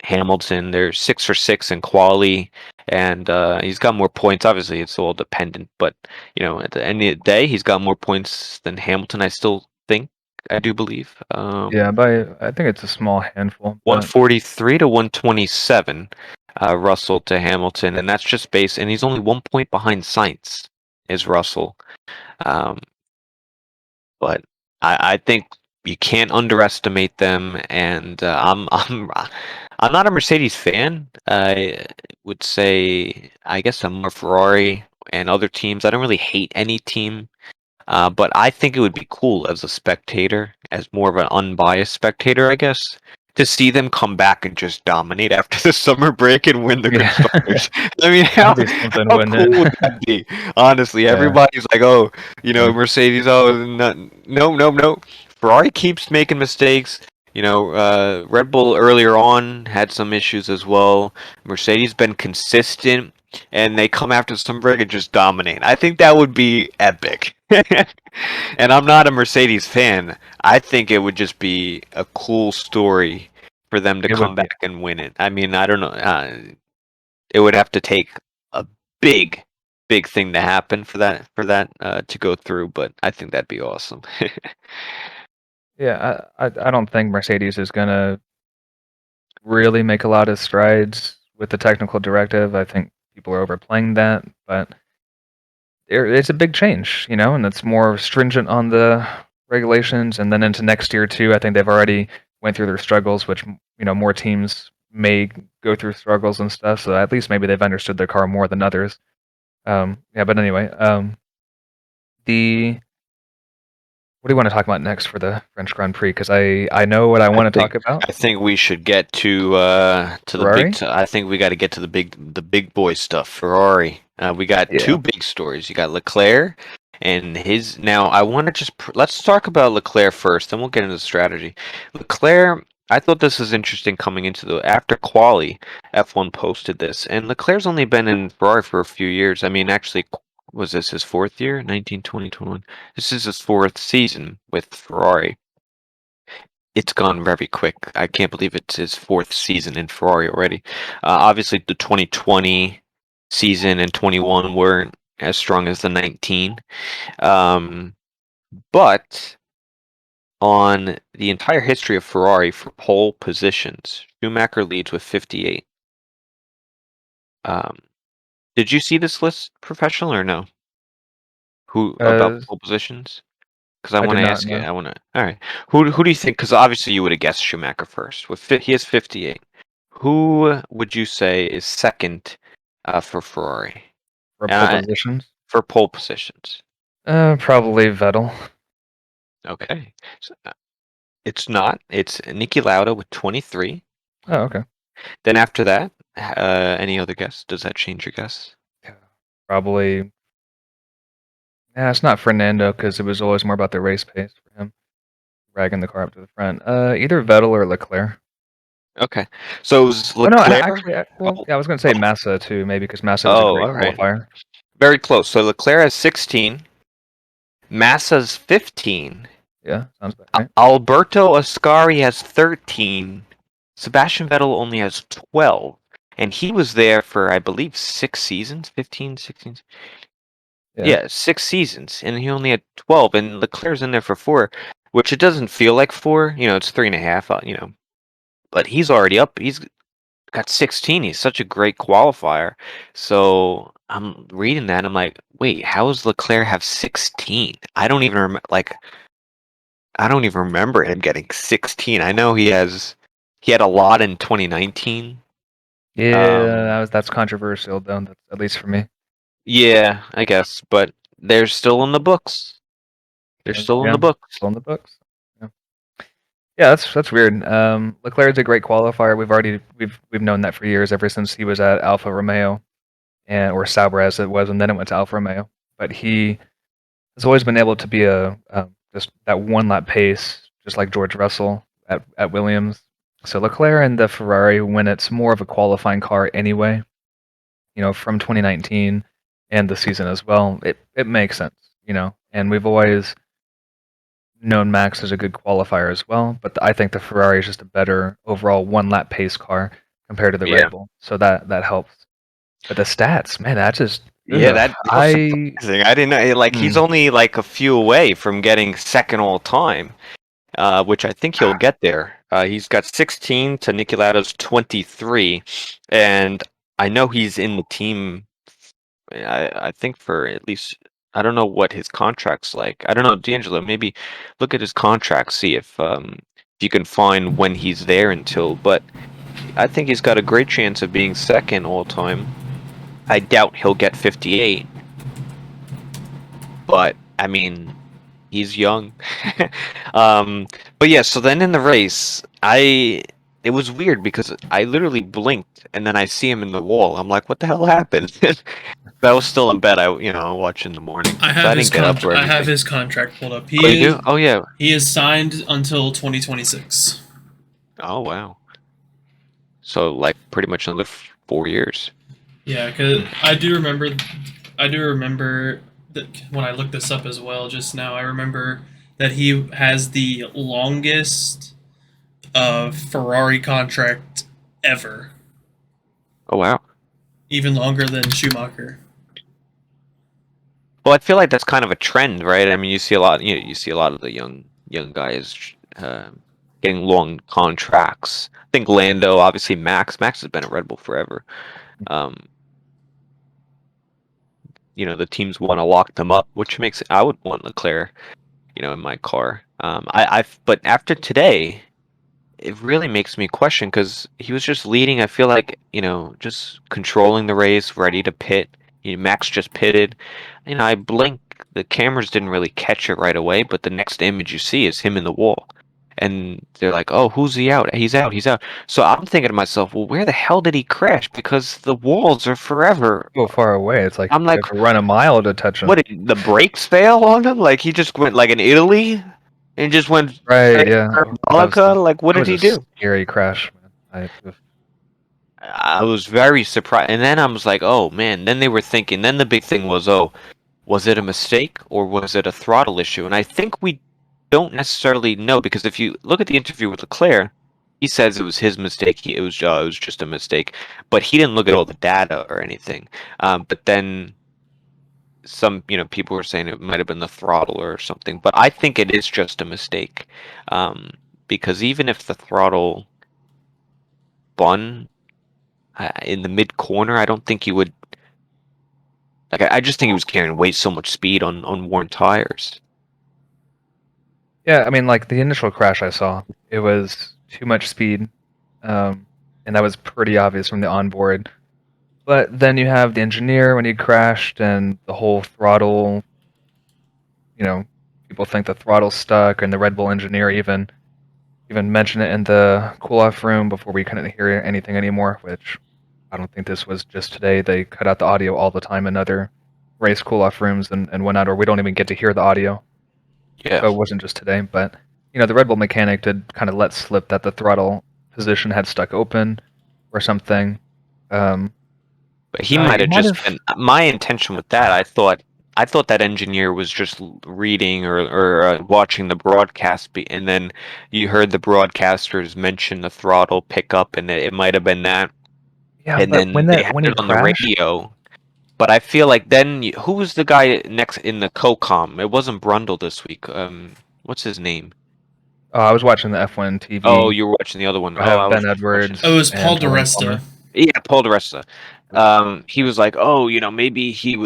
Hamilton. They're 6 for 6 in quali, and he's got more points. Obviously, it's all dependent, but at the end of the day, he's got more points than Hamilton. I still think, I do believe. Yeah, I think it's a small handful, but 143 to 127, Russell to Hamilton, and that's just base. And he's only 1 point behind Sainz, is Russell. Um, but I think you can't underestimate them. And I'm not a Mercedes fan. I would say I guess I'm more Ferrari and other teams. I don't really hate any team. But I think it would be cool as a spectator, as more of an unbiased spectator, I guess, to see them come back and just dominate after the summer break and win the yeah, constructors. I mean, that'll be something, how wouldn't cool would it? that be? Honestly, Yeah, everybody's like, oh, yeah, Mercedes, oh, no, no, no. Ferrari keeps making mistakes. Red Bull earlier on had some issues as well. Mercedes been consistent, and they come after some break and just dominate. I think that would be epic. And I'm not a Mercedes fan. I think it would just be a cool story for them to it come would be. back and win it. I mean, I don't know. It would have to take a big, big thing to happen for that to go through. But I think that'd be awesome. Yeah, I don't think Mercedes is gonna really make a lot of strides with the technical directive. I think people are overplaying that, but it's a big change, and it's more stringent on the regulations. And then into next year too, I think they've already went through their struggles, which more teams may go through struggles and stuff. So at least maybe they've understood their car more than others. Yeah, but anyway, the what do you want to talk about next for the French Grand Prix? Because I know what I I want to think talk about. I think we should get to the Ferrari. I think we got to get to the big boy stuff. Ferrari. We got Yeah. two big stories. You got Leclerc and his. Now I want to just let's talk about Leclerc first, then we'll get into the strategy. Leclerc. I thought this was interesting coming into the after quali. F1 posted this, and Leclerc's only been in Ferrari for a few years. I mean, actually, was this his fourth year? 19, 20, 21. This is his fourth season with Ferrari. It's gone very quick. I can't believe it's his fourth season in Ferrari already. Obviously, the 2020 season and 21 weren't as strong as the 19. Um, but on the entire history of Ferrari for pole positions, Schumacher leads with 58. Um, did you see this list, professional, or no? Who about Uh, pole positions? Because I I want did to not ask you. know. I want to. All right. Who do you think? Because obviously you would have guessed Schumacher first. He has 58. Who would you say is second for Ferrari For pole uh, positions. for pole positions? Probably Vettel. Okay. So, it's not. It's Niki Lauda with 23. Oh, okay. Then after that, any other guess? Does that change your guess? Yeah. Probably. Yeah, it's not Fernando because it was always more about the race pace for him, dragging the car up to the front. Either Vettel or Leclerc. Okay. So it was Oh no, Leclerc. actually, well, Oh, yeah, I was going to say oh, Massa too, maybe because Massa was a oh, great all right. qualifier. Very close. So Leclerc has 16. Massa's 15. Yeah, sounds about right. Alberto Ascari has 13. Sebastian Vettel only has 12. And he was there for, I believe, 6 seasons? 15, 16? Yeah, Yeah, 6 seasons. And he only had 12. And Leclerc's in there for 4, which it doesn't feel like 4. It's 3.5, But he's already up. He's got 16. He's such a great qualifier. So I'm reading that. And I'm like, wait, how does Leclerc have 16? I don't even remember. I don't even remember him getting 16. I know he had a lot in 2019. yeah, that's controversial though. That's, at least for me. Yeah, I guess, but they're still in the books. They're still in Yeah, the books. still in the books. Yeah, yeah, that's weird. Leclerc's a great qualifier. We've known that for years, ever since he was at Alfa Romeo, and or Sauber as it was, and then it went to Alfa Romeo. But he has always been able to be just that one lap pace, just like George Russell at Williams. So Leclerc and the Ferrari, when it's more of a qualifying car anyway, from 2019 and the season as well, it makes sense, And we've always known Max as a good qualifier as well, but I think the Ferrari is just a better overall one lap pace car compared to the Yeah. Red Bull, so that helps. But the stats, man, that just Yeah, that was I surprising. I didn't know. He's only like a few away from getting second all time, which I think he'll get there. He's got 16 to Niki Lauda's 23, and I know he's in the team. I think for at least I don't know what his contract's like. I don't know, D'Angelo. Maybe look at his contract, see if you can find when he's there until. But I think he's got a great chance of being second all time. I doubt he'll get 58, but I mean, he's young. But yeah, so then in the race, it was weird because I literally blinked and then I see him in the wall. I'm like, what the hell happened? But I was still in bed. I watched in the morning, I so have I his didn't get up or I have anything. his contract pulled up. Oh, you do? Oh yeah. He is signed until 2026. Oh wow. So like pretty much another 4 years. Yeah, because I do remember that when I looked this up as well just now. I remember that he has the longest Ferrari contract ever, Oh wow. even longer than Schumacher. Well, I feel like that's kind of a trend, right? I mean, you see a lot. You see a lot of the young guys getting long contracts. I think Lando, obviously Max has been at Red Bull forever. The teams want to lock them up, which makes I would want Leclerc, in my car. But after today, it really makes me question because he was just leading. I feel like just controlling the race, ready to pit. Max just pitted. I blink. The cameras didn't really catch it right away, but the next image you see is him in the wall. And they're like, "Oh, who's he out? He's out. He's out." So I'm thinking to myself, "Well, where the hell did he crash? Because the walls are forever." So far away, it's like I'm you like, have to run a mile to touch him. "What? Did the brakes fail on him? Like he just went like in Italy, and just went Right? Yeah. parabolica? Like what did he do?" A scary crash, man. I was very surprised, and then I was like, "Oh man!" Then they were thinking. Then the big thing was, "Oh, was it a mistake or was it a throttle issue?" And I think we don't necessarily know because if you look at the interview with Leclerc, he says it was his mistake. It was just a mistake, but he didn't look at all the data or anything. But then some people were saying it might have been the throttle or something. But I think it is just a mistake, because even if the throttle spun in the mid corner, I don't think he would. Like I just think he was carrying way so much speed on worn tires. Yeah, I mean, like the initial crash I saw, it was too much speed, and that was pretty obvious from the onboard. But then you have the engineer when he crashed, and the whole throttle. People think the throttle's stuck, and the Red Bull engineer even mentioned it in the cool-off room before we couldn't hear anything anymore. Which I don't think this was just today. They cut out the audio all the time in other race cool-off rooms and whatnot, or we don't even get to hear the audio. Yeah. So it wasn't just today, but the Red Bull mechanic did kind of let slip that the throttle position had stuck open or something. But he might have just been. My intention with that, I thought that engineer was just reading or watching the broadcast, and then you heard the broadcasters mention the throttle pickup, and it might have been that. Yeah, And but then they had when he it on the crashed, radio. But I feel like then who was the guy next in the co-com? It wasn't Brundle this week. What's his name? I was watching the F1 TV. Oh, you were watching the other one. I Oh, have I Ben was Edwards. Oh, it was Paul and Helen DeResta. Palmer. Yeah, Paul DeResta. He was like, "Oh, maybe he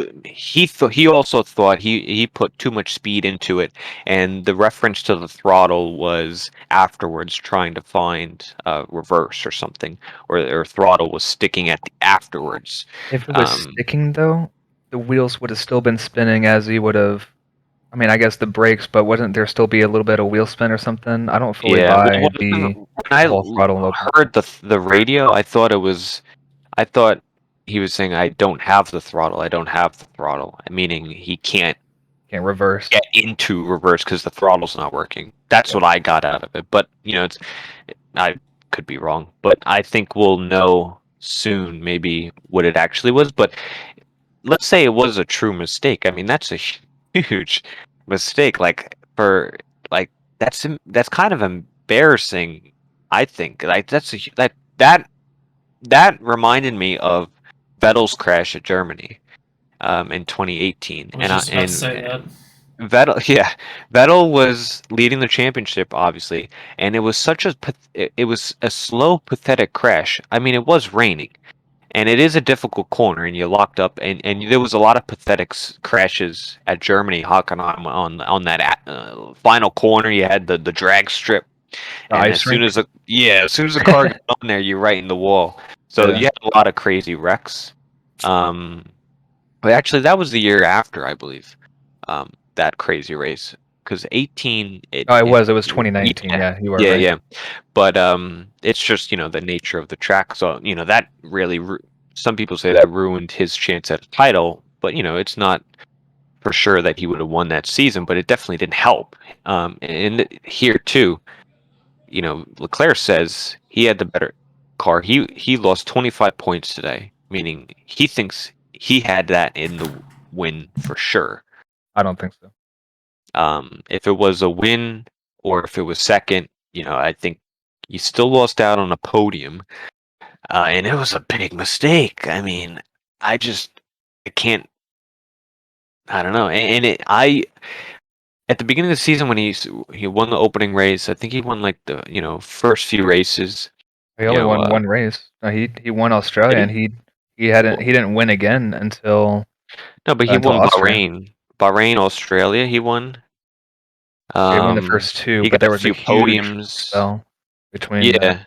also thought he put too much speed into it, and the reference to the throttle was afterwards trying to find reverse or something, or throttle was sticking at the afterwards." If it was sticking, though, the wheels would have still been spinning as he would have. I mean, I guess the brakes, but wouldn't there still be a little bit of wheel spin or something? I don't fully Yeah, buy when I whole throttle load. heard the radio, I thought he was saying, "I don't have the throttle. I don't have the throttle," meaning he can't reverse. get into reverse because the throttle's not working. That's what I got out of it. But I could be wrong. But I think we'll know soon, maybe what it actually was. But let's say it was a true mistake. I mean, that's a huge mistake. That's kind of embarrassing. I think that reminded me of Vettel's crash at Germany in 2018. I was just about to say that. Vettel was leading the championship, obviously, and it was it was a slow, pathetic crash. I mean, it was raining, and it is a difficult corner, and you're locked up, and there was a lot of pathetic crashes at Germany, Hockenheim, on that final corner. You had the drag strip, and as soon as the car gets on there, you're right in the wall. So you had a lot of crazy wrecks. But actually, that was the year after, I believe, that crazy race, because 18. It was 2019. Yeah, you were right. Yeah. But it's just the nature of the track. So that really some people say that ruined his chance at a title. But it's not for sure that he would have won that season. But it definitely didn't help. And here too, Leclerc says he had the better car. He lost 25 points today, meaning he thinks he had that in the win for sure. I don't think so. If it was a win or if it was second, I think he still lost out on a podium, and it was a big mistake. I mean, I can't. I don't know, and at the beginning of the season when he won the opening race, I think he won like the first few races. He You only know, won one race. No, he won Australia, did and he? he didn't win again No, but he won Austria. Bahrain, Australia. He won. He won the first two, He but got there a was a few huge podiums. spell between the.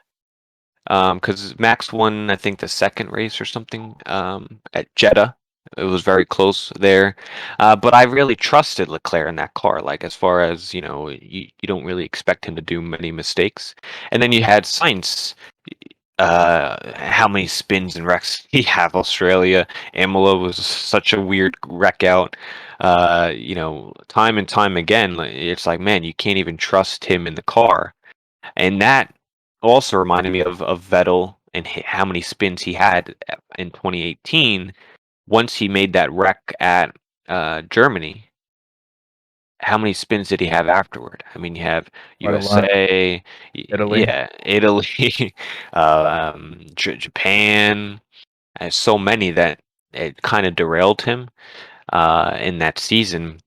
Yeah, because Max won, I think, the second race or something at Jeddah. It was very close there, but I really trusted Leclerc in that car. Like as far as you don't really expect him to do many mistakes. And then you had Sainz. How many spins and wrecks he have? Australia, Imola was such a weird wreck out. Time and time again, it's like, man, you can't even trust him in the car. And that also reminded me of Vettel and how many spins he had in 2018 once he made that wreck at Germany. How many spins did he have afterward? I mean, you have Quite a lot. USA, Italy. yeah, Italy, Japan. So many that it kind of derailed him in that season.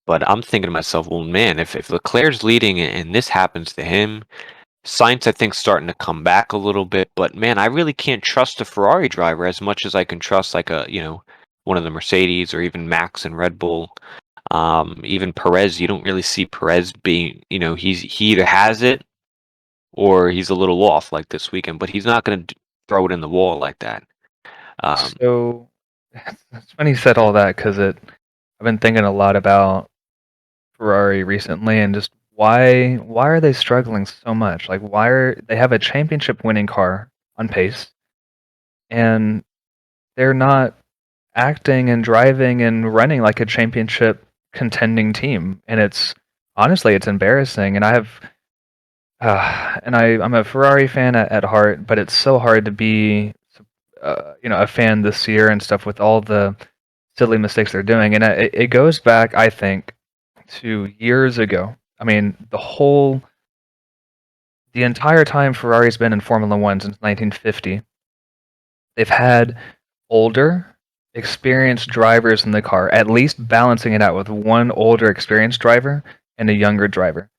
But I'm thinking to myself, well, man, if Leclerc's leading and this happens to him, Sainz, I think, starting to come back a little bit, but man, I really can't trust a Ferrari driver as much as I can trust like one of the Mercedes or even Max and Red Bull. Even Perez, you don't really see Perez being, he either has it or he's a little off like this weekend, but he's not going to throw it in the wall like that. So it's funny you said all that because I've been thinking a lot about Ferrari recently and just why are they struggling so much? Like why are they have a championship winning car on pace and they're not acting and driving and running like a championship contending team, and it's honestly it's embarrassing. And I'm a Ferrari fan at heart, but it's so hard to be a fan this year and stuff with all the silly mistakes they're doing. And it goes back, I think, to years ago. I mean, the entire time Ferrari's been in Formula One since 1950, they've had older, experienced drivers in the car, at least balancing it out with one older, experienced driver and a younger driver.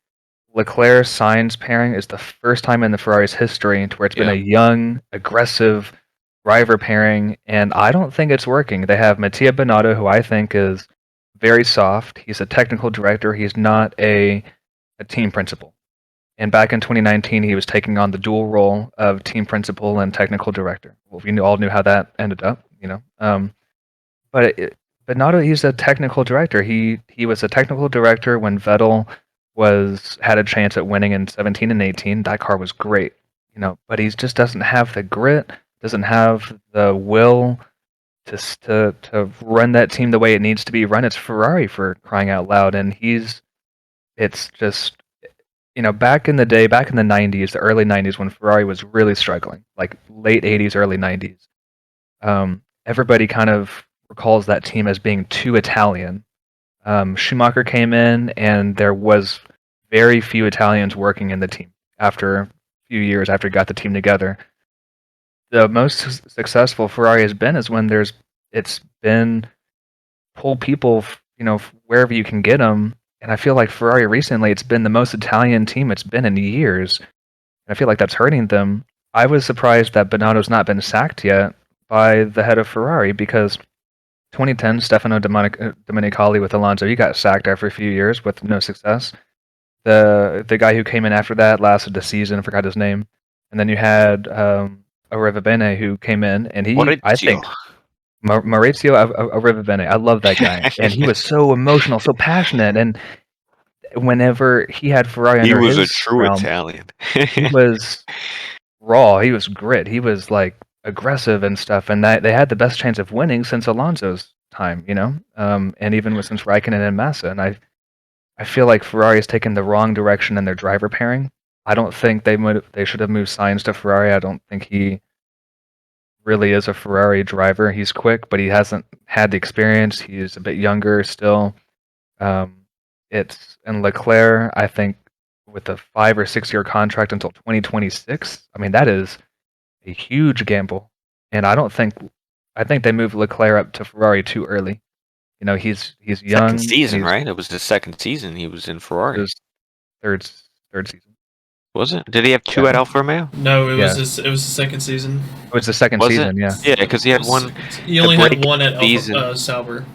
Leclerc Sainz pairing is the first time in the Ferrari's history to where it's been a Yeah. young, aggressive driver pairing, and I don't think it's working. They have Mattia Binotto, who I think is very soft. He's a technical director. He's not a team principal. And back in 2019, he was taking on the dual role of team principal and technical director. Well, we all knew how that ended up, you know. But not he's a technical director. He was a technical director when Vettel had a chance at winning in 17 and 18. That car was great, you know. But he just doesn't have the grit, doesn't have the will to run that team the way it needs to be run. It's Ferrari for crying out loud, and it's just back in the day, back in the 90s, the early 90s when Ferrari was really struggling, like late 80s, early 90s. Everybody kind of recalls that team as being too Italian. Schumacher came in, and there was very few Italians working in the team after a few years after he got the team together. The most successful Ferrari has been is when it's been pull people, wherever you can get them. And I feel like Ferrari recently, it's been the most Italian team it's been in years. And I feel like that's hurting them. I was surprised that Binotto's not been sacked yet by the head of Ferrari because 2010, Stefano Domenicali with Alonso, he got sacked after a few years with no success. The guy who came in after that lasted a season, forgot his name. And then you had Arrivabene who came in, and I think, Maurizio Arrivabene. I love that guy, and he was so emotional, so passionate, and whenever he had Ferrari He under was a his true realm, Italian. he was raw. He was grit. He was like aggressive and stuff, and that they had the best chance of winning since Alonso's time, and even since Raikkonen and Massa. And I feel like Ferrari has taken the wrong direction in their driver pairing. I don't think they should have moved Sainz to Ferrari. I don't think he really is a Ferrari driver. He's quick, but he hasn't had the experience. He's a bit younger still. And Leclerc, I think, with a 5 or 6 year contract until 2026. I mean, that is a huge gamble, and I think they moved Leclerc up to Ferrari too early. he's young. Second season, and he's right? It was the second season he was in Ferrari. his third season. Was it? Did he have two Yeah. at Alfa Romeo? No, it Yeah. was the second season. It was the second Was it? season, yeah. Yeah, because he had one. You to only had break one at season. Sauber.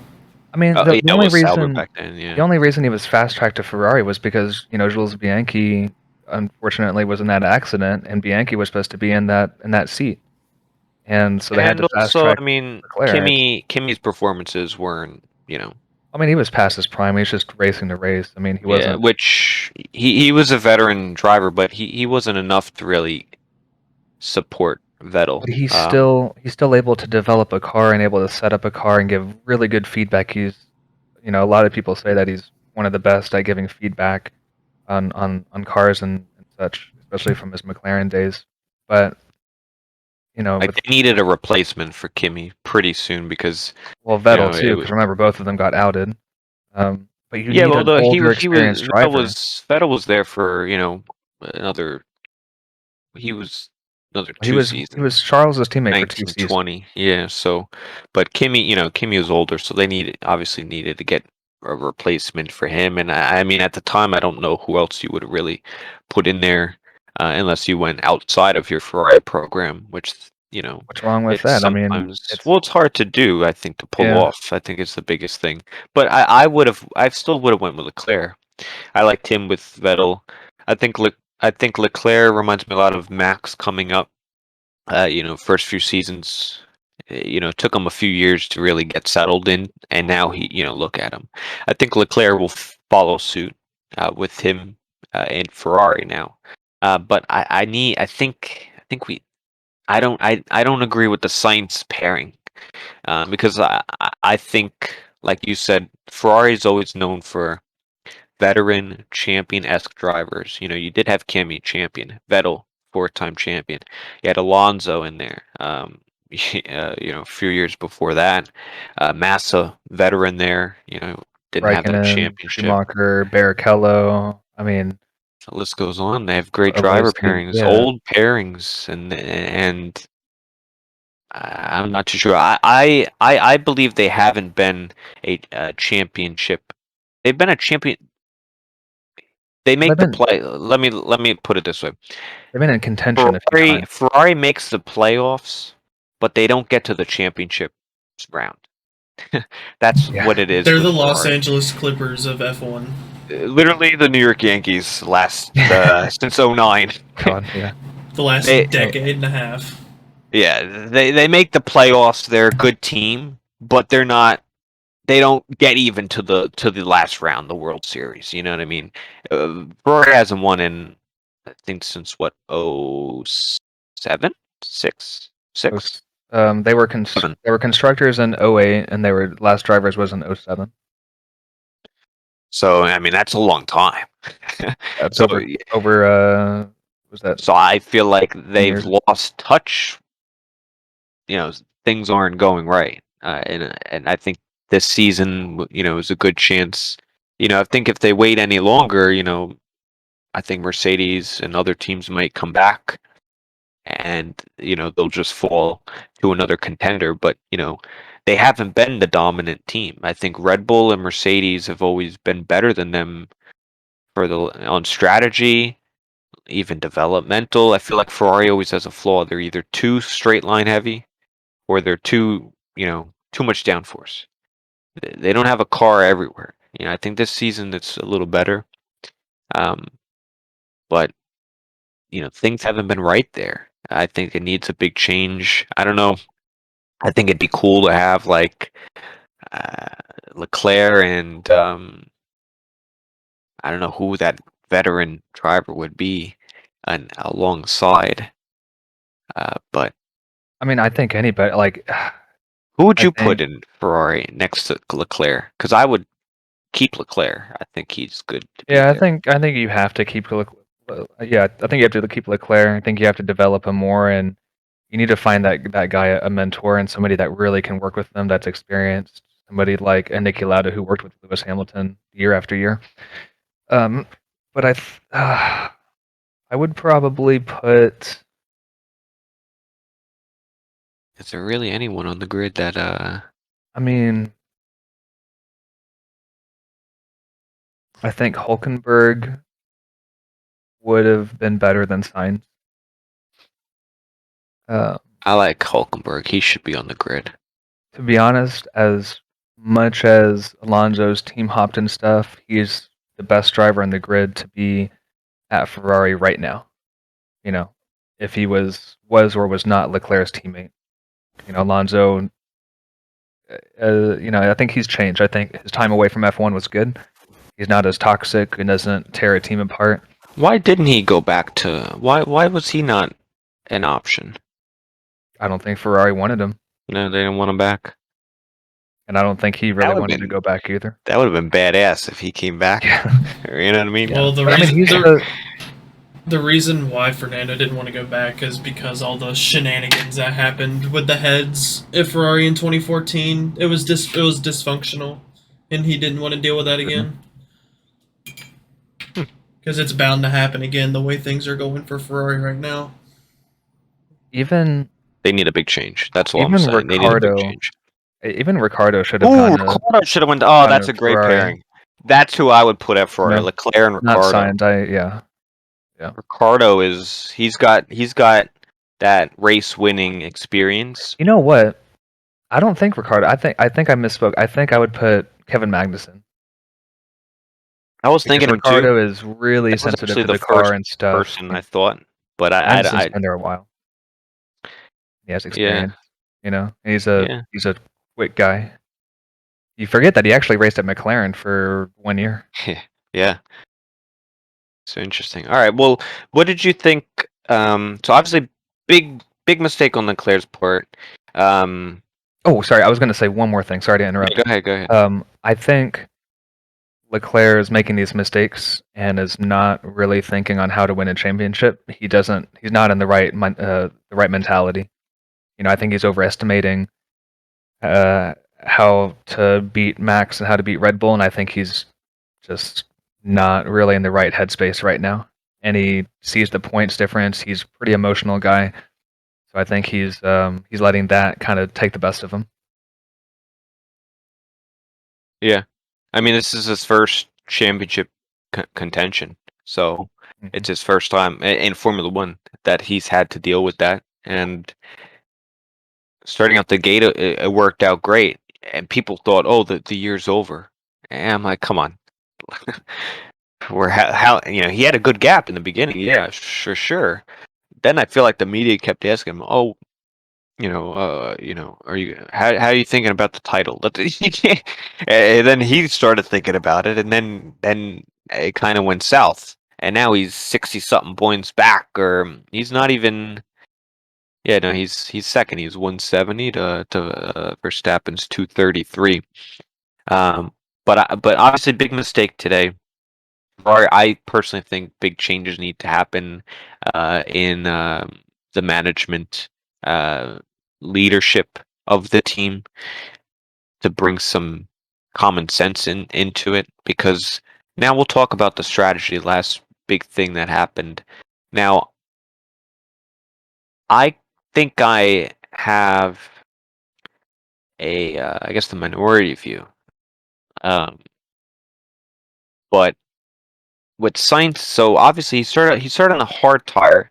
I mean, Oh, the yeah, it only was Sauber reason back then. Yeah. the only reason he was fast tracked to Ferrari was because Jules Bianchi unfortunately was in that accident, and Bianchi was supposed to be in that seat, and so they had And to fast also, track I mean, Leclerc. Kimmy's performances weren't, I mean, he was past his prime. He was just racing to race. I mean, he yeah, wasn't. which he was a veteran driver, but he wasn't enough to really support Vettel. But he's still able to develop a car and able to set up a car and give really good feedback. A lot of people say that he's one of the best at giving feedback on cars and such, especially from his McLaren days. But Like with they needed a replacement for Kimmy pretty soon because Vettel it too, was because remember both of them got outed. But you yeah. need Well, an older, experienced driver. Vettel was there for another he was another He two was he seasons. was Charles's teammate for 2 seasons. 1920, yeah. So, but Kimmy was older, so they obviously needed to get a replacement for him. And I mean, at the time, I don't know who else you would really put in there, unless you went outside of your Ferrari program, which What's wrong with it's that? I mean, sometimes it's hard to do. I think to pull yeah. off. I think it's the biggest thing. But I still would have went with Leclerc. I liked him with Vettel. I think I think Leclerc reminds me a lot of Max coming up. First few seasons, it took him a few years to really get settled in, and now look at him. I think Leclerc will follow suit with him in Ferrari now. But I don't agree with the Sainz pairing because I think, like you said, Ferrari is always known for veteran champion-esque drivers. You did have Kimi champion, Vettel four-time champion. You had Alonso in there. A few years before that, Massa veteran there. Didn't have that Raikkonen, championship. Schumacher, Barrichello. I mean, The list goes on. They have great driver Avosi, pairings, yeah. old pairings, and I'm not too sure. I believe they haven't been a championship. They've been a champion. They They've make the been play. Let me put it this way. they've been in contention a few times. Ferrari makes the playoffs, but they don't get to the championship round. That's Yeah. what it is. They're with the Los Ferrari. Angeles Clippers of F1. Literally the New York Yankees last since '09. God, yeah. The last They- decade and a half. Yeah, they make the playoffs. They're a good team, but they're not. They don't get even to the last round, the World Series. You know what I mean? Ferrari hasn't won in I think since what 07? 6? 6? They were Seven. they were constructors in '08, and they were last drivers was in '07. So I mean that's a long time. That's so over was that so I feel like 10 they've years? lost touch. Things aren't going right, and I think this season is a good chance. I think if they wait any longer, I think Mercedes and other teams might come back, and they'll just fall to another contender. But they haven't been the dominant team. I think Red Bull and Mercedes have always been better than them on strategy, even developmental. I feel like Ferrari always has a flaw. They're either too straight line heavy or they're too much downforce. They don't have a car everywhere. I think this season it's a little better. But things haven't been right there. I think it needs a big change. I don't know. I think it'd be cool to have like Leclerc and I don't know who that veteran driver would be alongside. But I mean, I think anybody like who would I you think put in Ferrari next to Leclerc? Because I would keep Leclerc. I think he's good to be yeah, there. I think you have to keep yeah, I think you have to keep Leclerc. I think you have to develop him more, and you need to find that guy a mentor and somebody that really can work with them, that's experienced. Somebody like a Niki Lauda who worked with Lewis Hamilton year after year. Um, but I would probably put. Is there really anyone on the grid that I mean, I think Hulkenberg would have been better than Sainz. I like Hulkenberg. He should be on the grid. To be honest, as much as Alonso's team hopped and stuff, he's the best driver on the grid to be at Ferrari right now. You know, if he was or was not Leclerc's teammate. You know, Alonso. I think he's changed. I think his time away from F1 was good. He's not as toxic and doesn't tear a team apart. Why didn't he go back to? Why was he not an option? I don't think Ferrari wanted him, No, they didn't want him back. and I don't think he really would've wanted to been- go back either. That would have been badass if he came back. You know what I mean? Well, the But, I mean, reason he's the reason why Fernando didn't want to go back is because all the shenanigans that happened with the heads at Ferrari in 2014. It was dysfunctional, and he didn't want to deal with that again. Because it's bound to happen again the way things are going for Ferrari right now. even They need a big change. That's all I'm Even saying. They need a big Ricciardo change. even Ricardo should have Ooh, gone to Ricardo should have went. Oh, gone that's to a great Ferrari. pairing. That's who I would put at Ferrari. No, Leclerc and not Ricardo. Sainz. Ricardo is he's got that race winning experience. You know what? I don't think Ricardo. I think I misspoke. I think I would put Kevin Magnussen. I was Because thinking him too. Ricardo is really That was sensitive actually to the the car first and stuff. person I thought, but Magnussen's been there a while. He has yeah, experience. You know, and he's yeah. a quick guy. You forget that he actually raced at McLaren for 1 year. Yeah. So interesting. All right. Well, what did you think? So obviously, big mistake on Leclerc's part. Oh, sorry. I was going to say one more thing. Sorry to interrupt. Go ahead. I think Leclerc is making these mistakes and is not really thinking on how to win a championship. He's not in the right mentality. You know, I think he's overestimating how to beat Max and how to beat Red Bull, and I think he's just not really in the right headspace right now. And he sees the points difference. He's a pretty emotional guy, so I think he's letting that kind of take the best of him. Yeah. I mean, this is his first championship contention, so it's his first time in Formula One that he's had to deal with that. And starting out the gate, it worked out great, and people thought, "Oh, the year's over." And I'm like, "Come on." How he had a good gap in the beginning, yeah, sure. Then I feel like the media kept asking him, "Oh, are you how are you thinking about the title?" And then he started thinking about it, and then it kind of went south, and now he's 60 something points back, or he's not even. Yeah, no, he's second. He's 170 to Verstappen's 233. But obviously big mistake today. I personally think big changes need to happen in the management leadership of the team to bring some common sense into it, because now we'll talk about the strategy, last big thing that happened. Now, I think I have I guess the minority view. But with Sainz, so obviously he started on a hard tire,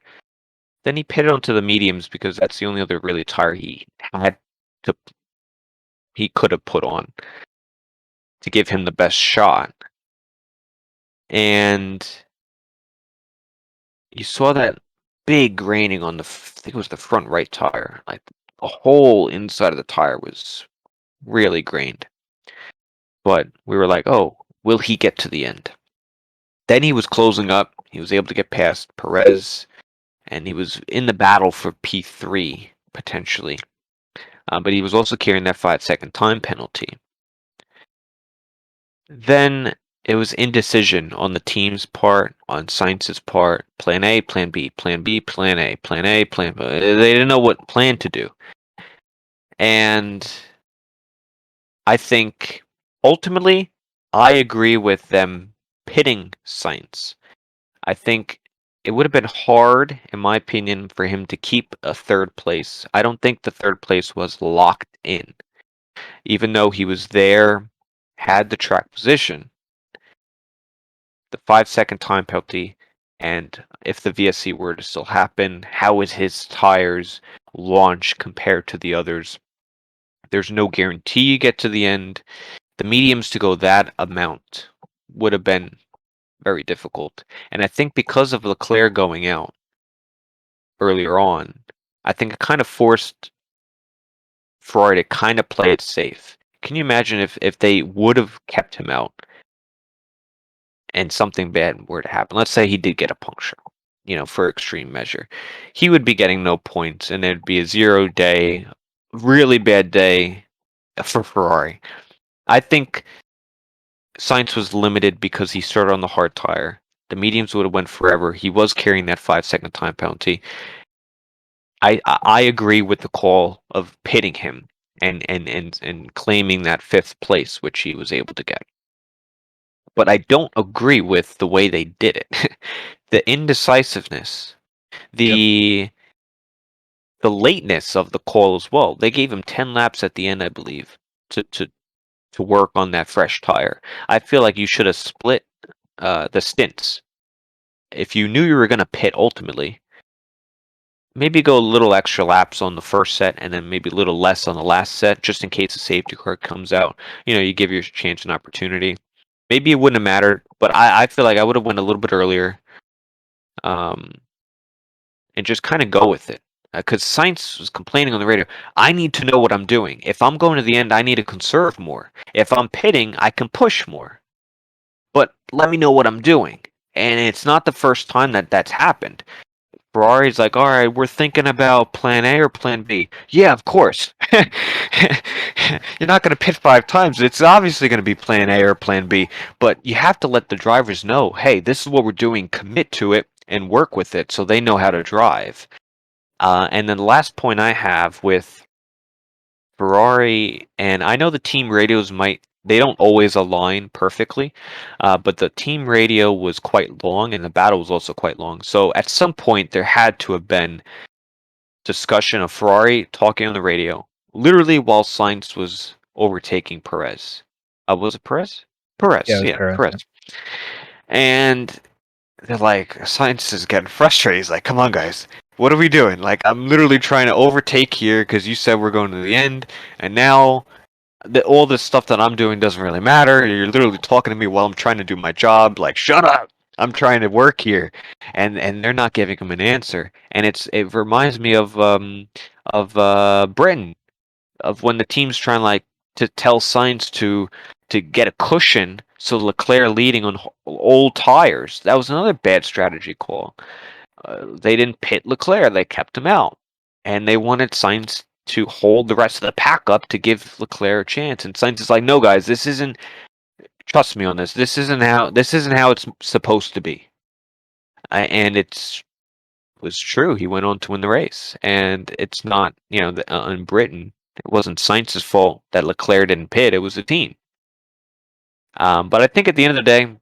then he pitted onto the mediums because that's the only other really tire to he could have put on to give him the best shot. And you saw that big graining on I think it was the front right tire. Like the whole inside of the tire was really grained. But we were like, oh, will he get to the end? Then he was closing up. He was able to get past Perez, and he was in the battle for P3 potentially. But he was also carrying that 5-second time penalty. Then it was indecision on the team's part, on Sainz's part. Plan A, Plan B, Plan B, Plan A, Plan A, Plan B. They didn't know what plan to do. And I think ultimately, I agree with them pitting Sainz. I think it would have been hard, in my opinion, for him to keep a third place. I don't think the third place was locked in. Even though he was there, had the track position, the 5-second time penalty, and if the VSC were to still happen, how is his tires launch compared to the others? There's no guarantee you get to the end. The mediums to go that amount would have been very difficult. And I think because of Leclerc going out earlier on, I think it kind of forced Ferrari to kind of play it safe. Can you imagine if they would have kept him out and something bad were to happen? Let's say he did get a puncture, for extreme measure. He would be getting no points, and it'd be a 0-day, really bad day for Ferrari. I think Sainz was limited because he started on the hard tire. The mediums would have went forever. He was carrying that 5-second time penalty. I agree with the call of pitting him and claiming that 5th place, which he was able to get. But I don't agree with the way they did it. The indecisiveness, the lateness of the call as well. They gave him 10 laps at the end, I believe, to work on that fresh tire. I feel like you should have split the stints. If you knew you were going to pit ultimately, maybe go a little extra laps on the first set and then maybe a little less on the last set, just in case a safety car comes out. You give your chance an opportunity. Maybe it wouldn't have mattered, but I feel like I would have went a little bit earlier, and just kind of go with it. Because Sainz was complaining on the radio, I need to know what I'm doing. If I'm going to the end, I need to conserve more. If I'm pitting, I can push more. But let me know what I'm doing. And it's not the first time that's happened. Ferrari's like, all right, we're thinking about plan A or plan B. Yeah, of course. You're not going to pit 5 times. It's obviously going to be plan A or plan B. But you have to let the drivers know, hey, this is what we're doing. Commit to it and work with it so they know how to drive. And then the last point I have with Ferrari, and I know the team radios they don't always align perfectly, but the team radio was quite long and the battle was also quite long. So at some point there had to have been discussion of Ferrari talking on the radio, literally while Sainz was overtaking Perez. Was it Perez? Perez, Yeah, it was yeah, Perez. Perez. And they're like, Sainz is getting frustrated. He's like, come on, guys. What are we doing? Like, I'm literally trying to overtake here because you said we're going to the end, and now all this stuff that I'm doing doesn't really matter. You're literally talking to me while I'm trying to do my job. Like, shut up! I'm trying to work here, and they're not giving him an answer. And it reminds me of Britain, of when the team's trying like to tell Sainz to get a cushion so Leclerc leading on old tires. That was another bad strategy call. They didn't pit Leclerc; they kept him out, and they wanted Sainz to hold the rest of the pack up to give Leclerc a chance. And Sainz is like, "No, guys, this isn't. Trust me on this. This isn't how it's supposed to be." And was true. He went on to win the race, and it's not in Britain. It wasn't Sainz's fault that Leclerc didn't pit. It was the team. But I think at the end of the day,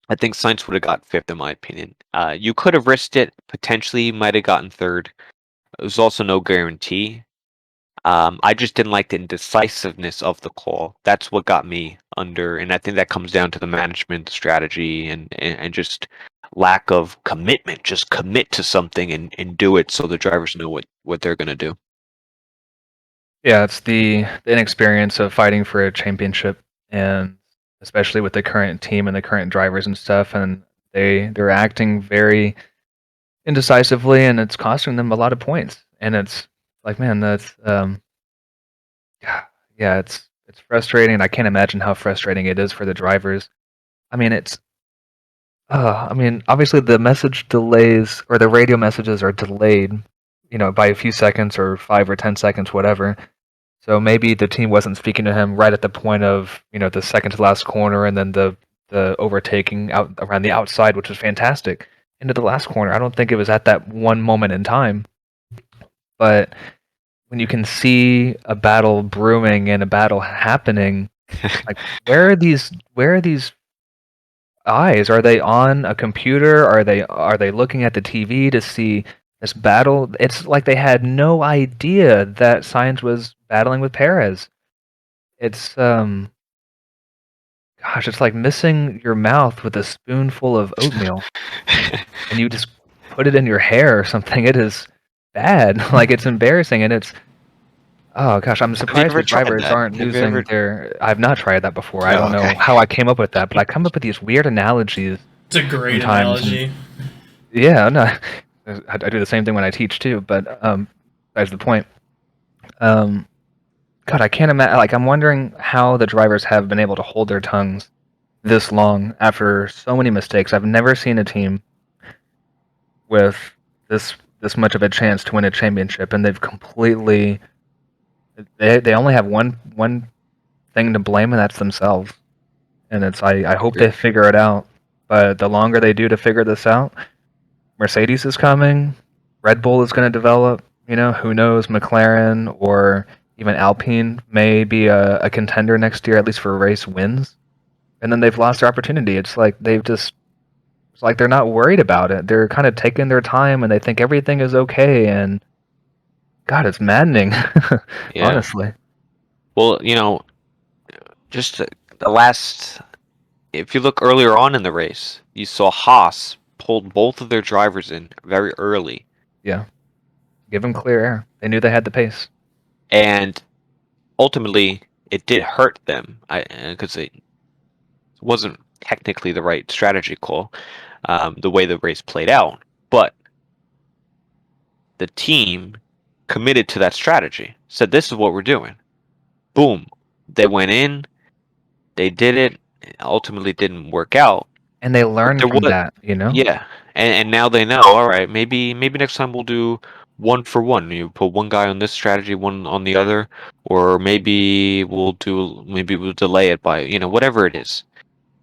I think Sainz would have got 5th, in my opinion. You could have risked it. Potentially, you might have gotten 3rd. There's also no guarantee. I just didn't like the indecisiveness of the call. That's what got me under, and I think that comes down to the management strategy and just lack of commitment. Just commit to something and do it so the drivers know what they're going to do. Yeah, it's the inexperience of fighting for a championship, and especially with the current team and the current drivers and stuff, and they're acting very indecisively, and it's costing them a lot of points. And it's like, man, that's yeah, it's frustrating. I can't imagine how frustrating it is for the drivers. I mean, obviously the message delays or the radio messages are delayed, by a few seconds or 5 or 10 seconds, whatever. So maybe the team wasn't speaking to him right at the point of, the second to last corner and then the overtaking out around the outside, which was fantastic, into the last corner. I don't think it was at that one moment in time. But when you can see a battle brewing and a battle happening, like where are these eyes? Are they on a computer? Are they looking at the TV to see this battle? It's like they had no idea that Sainz was battling with Perez. It's gosh, it's like missing your mouth with a spoonful of oatmeal, and you just put it in your hair or something. It is bad. Like it's embarrassing, and it's oh gosh, I'm Have you surprised ever the tried drivers that? aren't Have you ever? losing their. I've not tried that before. I Oh, don't know okay. how I came up with that, but I come up with these weird analogies It's a great sometimes. And analogy. yeah, no, I do the same thing when I teach too. But that's the point. Um, God, I can't imagine. Like, I'm wondering how the drivers have been able to hold their tongues this long after so many mistakes. I've never seen a team with this much of a chance to win a championship, and they've completely. They only have one thing to blame, and that's themselves. And it's I hope they figure it out. But the longer they do to figure this out, Mercedes is coming, Red Bull is going to develop. You know, who knows? McLaren or even Alpine may be a contender next year, at least for race wins. And then they've lost their opportunity. It's like it's like they're not worried about it. They're kind of taking their time and they think everything is okay. And God, it's maddening, Yeah. honestly. Well, just the last. If you look earlier on in the race, you saw Haas pulled both of their drivers in very early, Yeah, give them clear air. They knew they had the pace. and ultimately it did hurt them. Because it wasn't technically the right strategy call, the way the race played out, but the team committed to that strategy. Said, "This is what we're doing." Boom, they went in, they did it. It ultimately didn't work out, And they but learned there from was. that, you know? Yeah, and now they know. All right, maybe next time we'll do one for one. You put one guy on this strategy, one on the other, or maybe we'll delay it by whatever it is.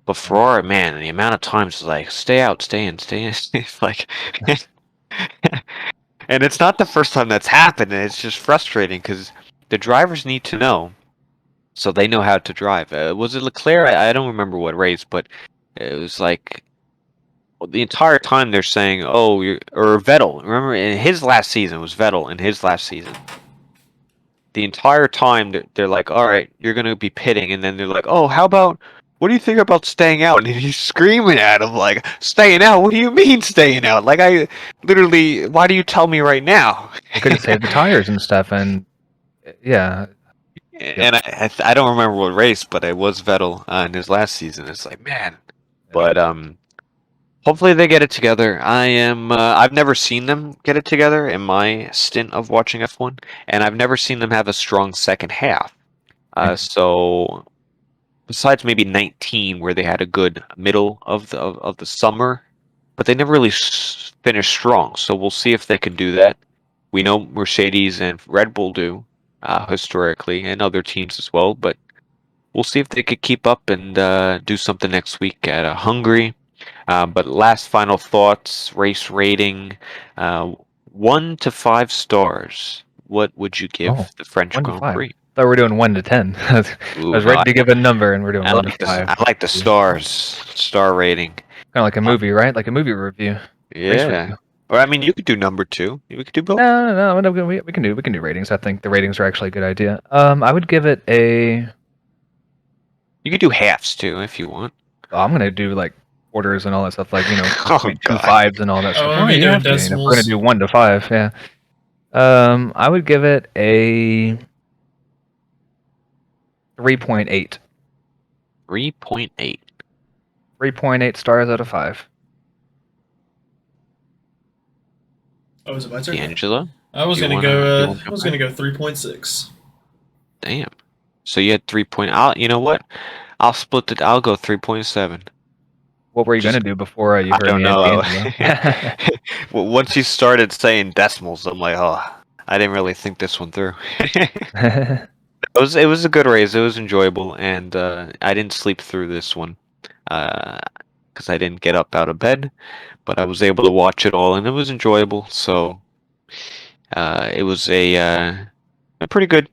But Ferrari, man, the amount of times it's like stay out, stay in, stay in. It's like, and it's not the first time that's happened. And it's just frustrating because the drivers need to know, so they know how to drive. Was it Leclerc? I don't remember what race, but it was like the entire time they're saying, "Oh, or Vettel." Remember, in his last season, it was Vettel in his last season. The entire time they're like, "All right, you're gonna be pitting," and then they're like, "Oh, how about? What do you think about staying out?" And he's screaming at him like, "Staying out? What do you mean staying out? Like I literally, why do you tell me right now?" They could have saved the tires and stuff. And yeah, yep. And I don't remember what race, but it was Vettel in his last season. It's like, man, but hopefully they get it together. I've never seen them get it together in my stint of watching F1, and I've never seen them have a strong second half. So besides maybe 19, where they had a good middle of the summer, but they never really finished strong. So we'll see if they can do that. We know Mercedes and Red Bull do historically, and other teams as well. But we'll see if they could keep up and do something next week at Hungary. But last final thoughts, race rating, 1 to 5 stars. What would you Oh, give the French one to Grand five. Prix? Thought we were doing 1 to 10. I Ooh, was no, ready to give a number, and we're doing I one to like this. five. I like the stars, star rating. Kind of like a movie, right? Like a movie review, race Yeah. review. Or I mean, you could do number two. We could do both. No. We can do ratings. I think the ratings are actually a good idea. I would give it a. You could do halves too if you want. I'm gonna do like quarters and all that stuff, like Oh 2 God. fives and all that Oh, stuff. are Well, we you doing have to. If we're gonna decimals? do 1 to 5, yeah. I would give it a 3.8. 3.8. 3.8 stars out of 5. Oh, is it my turn? D'Angelo. I was Do you gonna wanna- do you go. wanna I go was back? gonna go 3.6. Damn. So you had 3. You know what? I'll split it. I'll go 3.7. What were you Just gonna do before you I heard don't me at know. D'Angelo? Well, once you started saying decimals, I'm like, oh, I didn't really think this one through. It was a good race. It was enjoyable, and I didn't sleep through this one because I didn't get up out of bed, but I was able to watch it all, and it was enjoyable. So it was a pretty good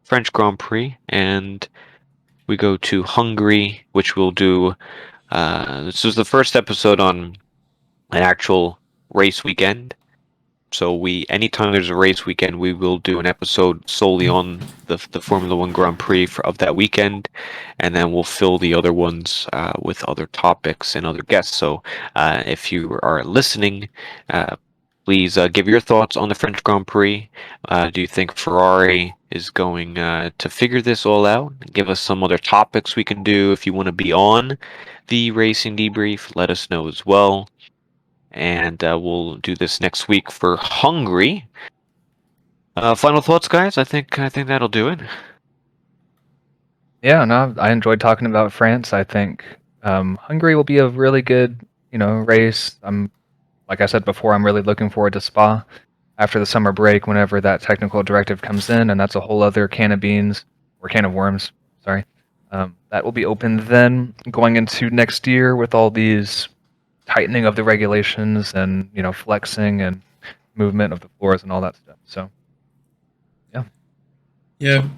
French Grand Prix, and we go to Hungary, which we'll do. This was the first episode on an actual race weekend. So anytime there's a race weekend, we will do an episode solely on the Formula One Grand Prix of that weekend, and then we'll fill the other ones with other topics and other guests. So if you are listening, please give your thoughts on the French Grand Prix. Do you think Ferrari is going to figure this all out? Give us some other topics we can do. If you want to be on the Racing Debrief, let us know as well. And we'll do this next week for Hungary. Final thoughts, guys? I think that'll do it. Yeah, no, I enjoyed talking about France. I think Hungary will be a really good, race. Like I said before, I'm really looking forward to Spa after the summer break, whenever that technical directive comes in, and that's a whole other can of beans or can of worms. Sorry, that will be open then, going into next year with all these tightening of the regulations and flexing and movement of the floors and all that stuff. So, Yeah,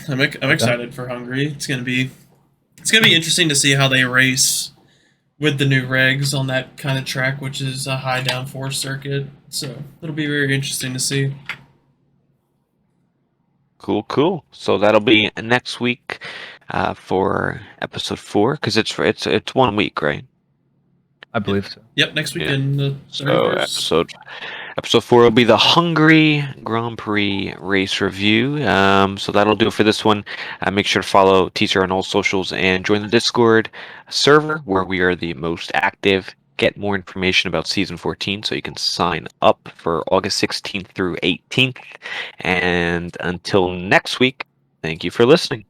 I'm excited for Hungary. It's gonna be interesting to see how they race with the new regs on that kind of track, which is a high downforce circuit. So it'll be very interesting to see. Cool. So that'll be next week for episode 4, because it's 1 week, right? I believe so. Yep, next weekend, the So 31st. episode 4 will be the Hungary Grand Prix race review. So that'll do it for this one. Make sure to follow TCR on all socials and join the Discord server, where we are the most active. Get more information about season 14, so you can sign up for August 16th through 18th. And until next week, thank you for listening.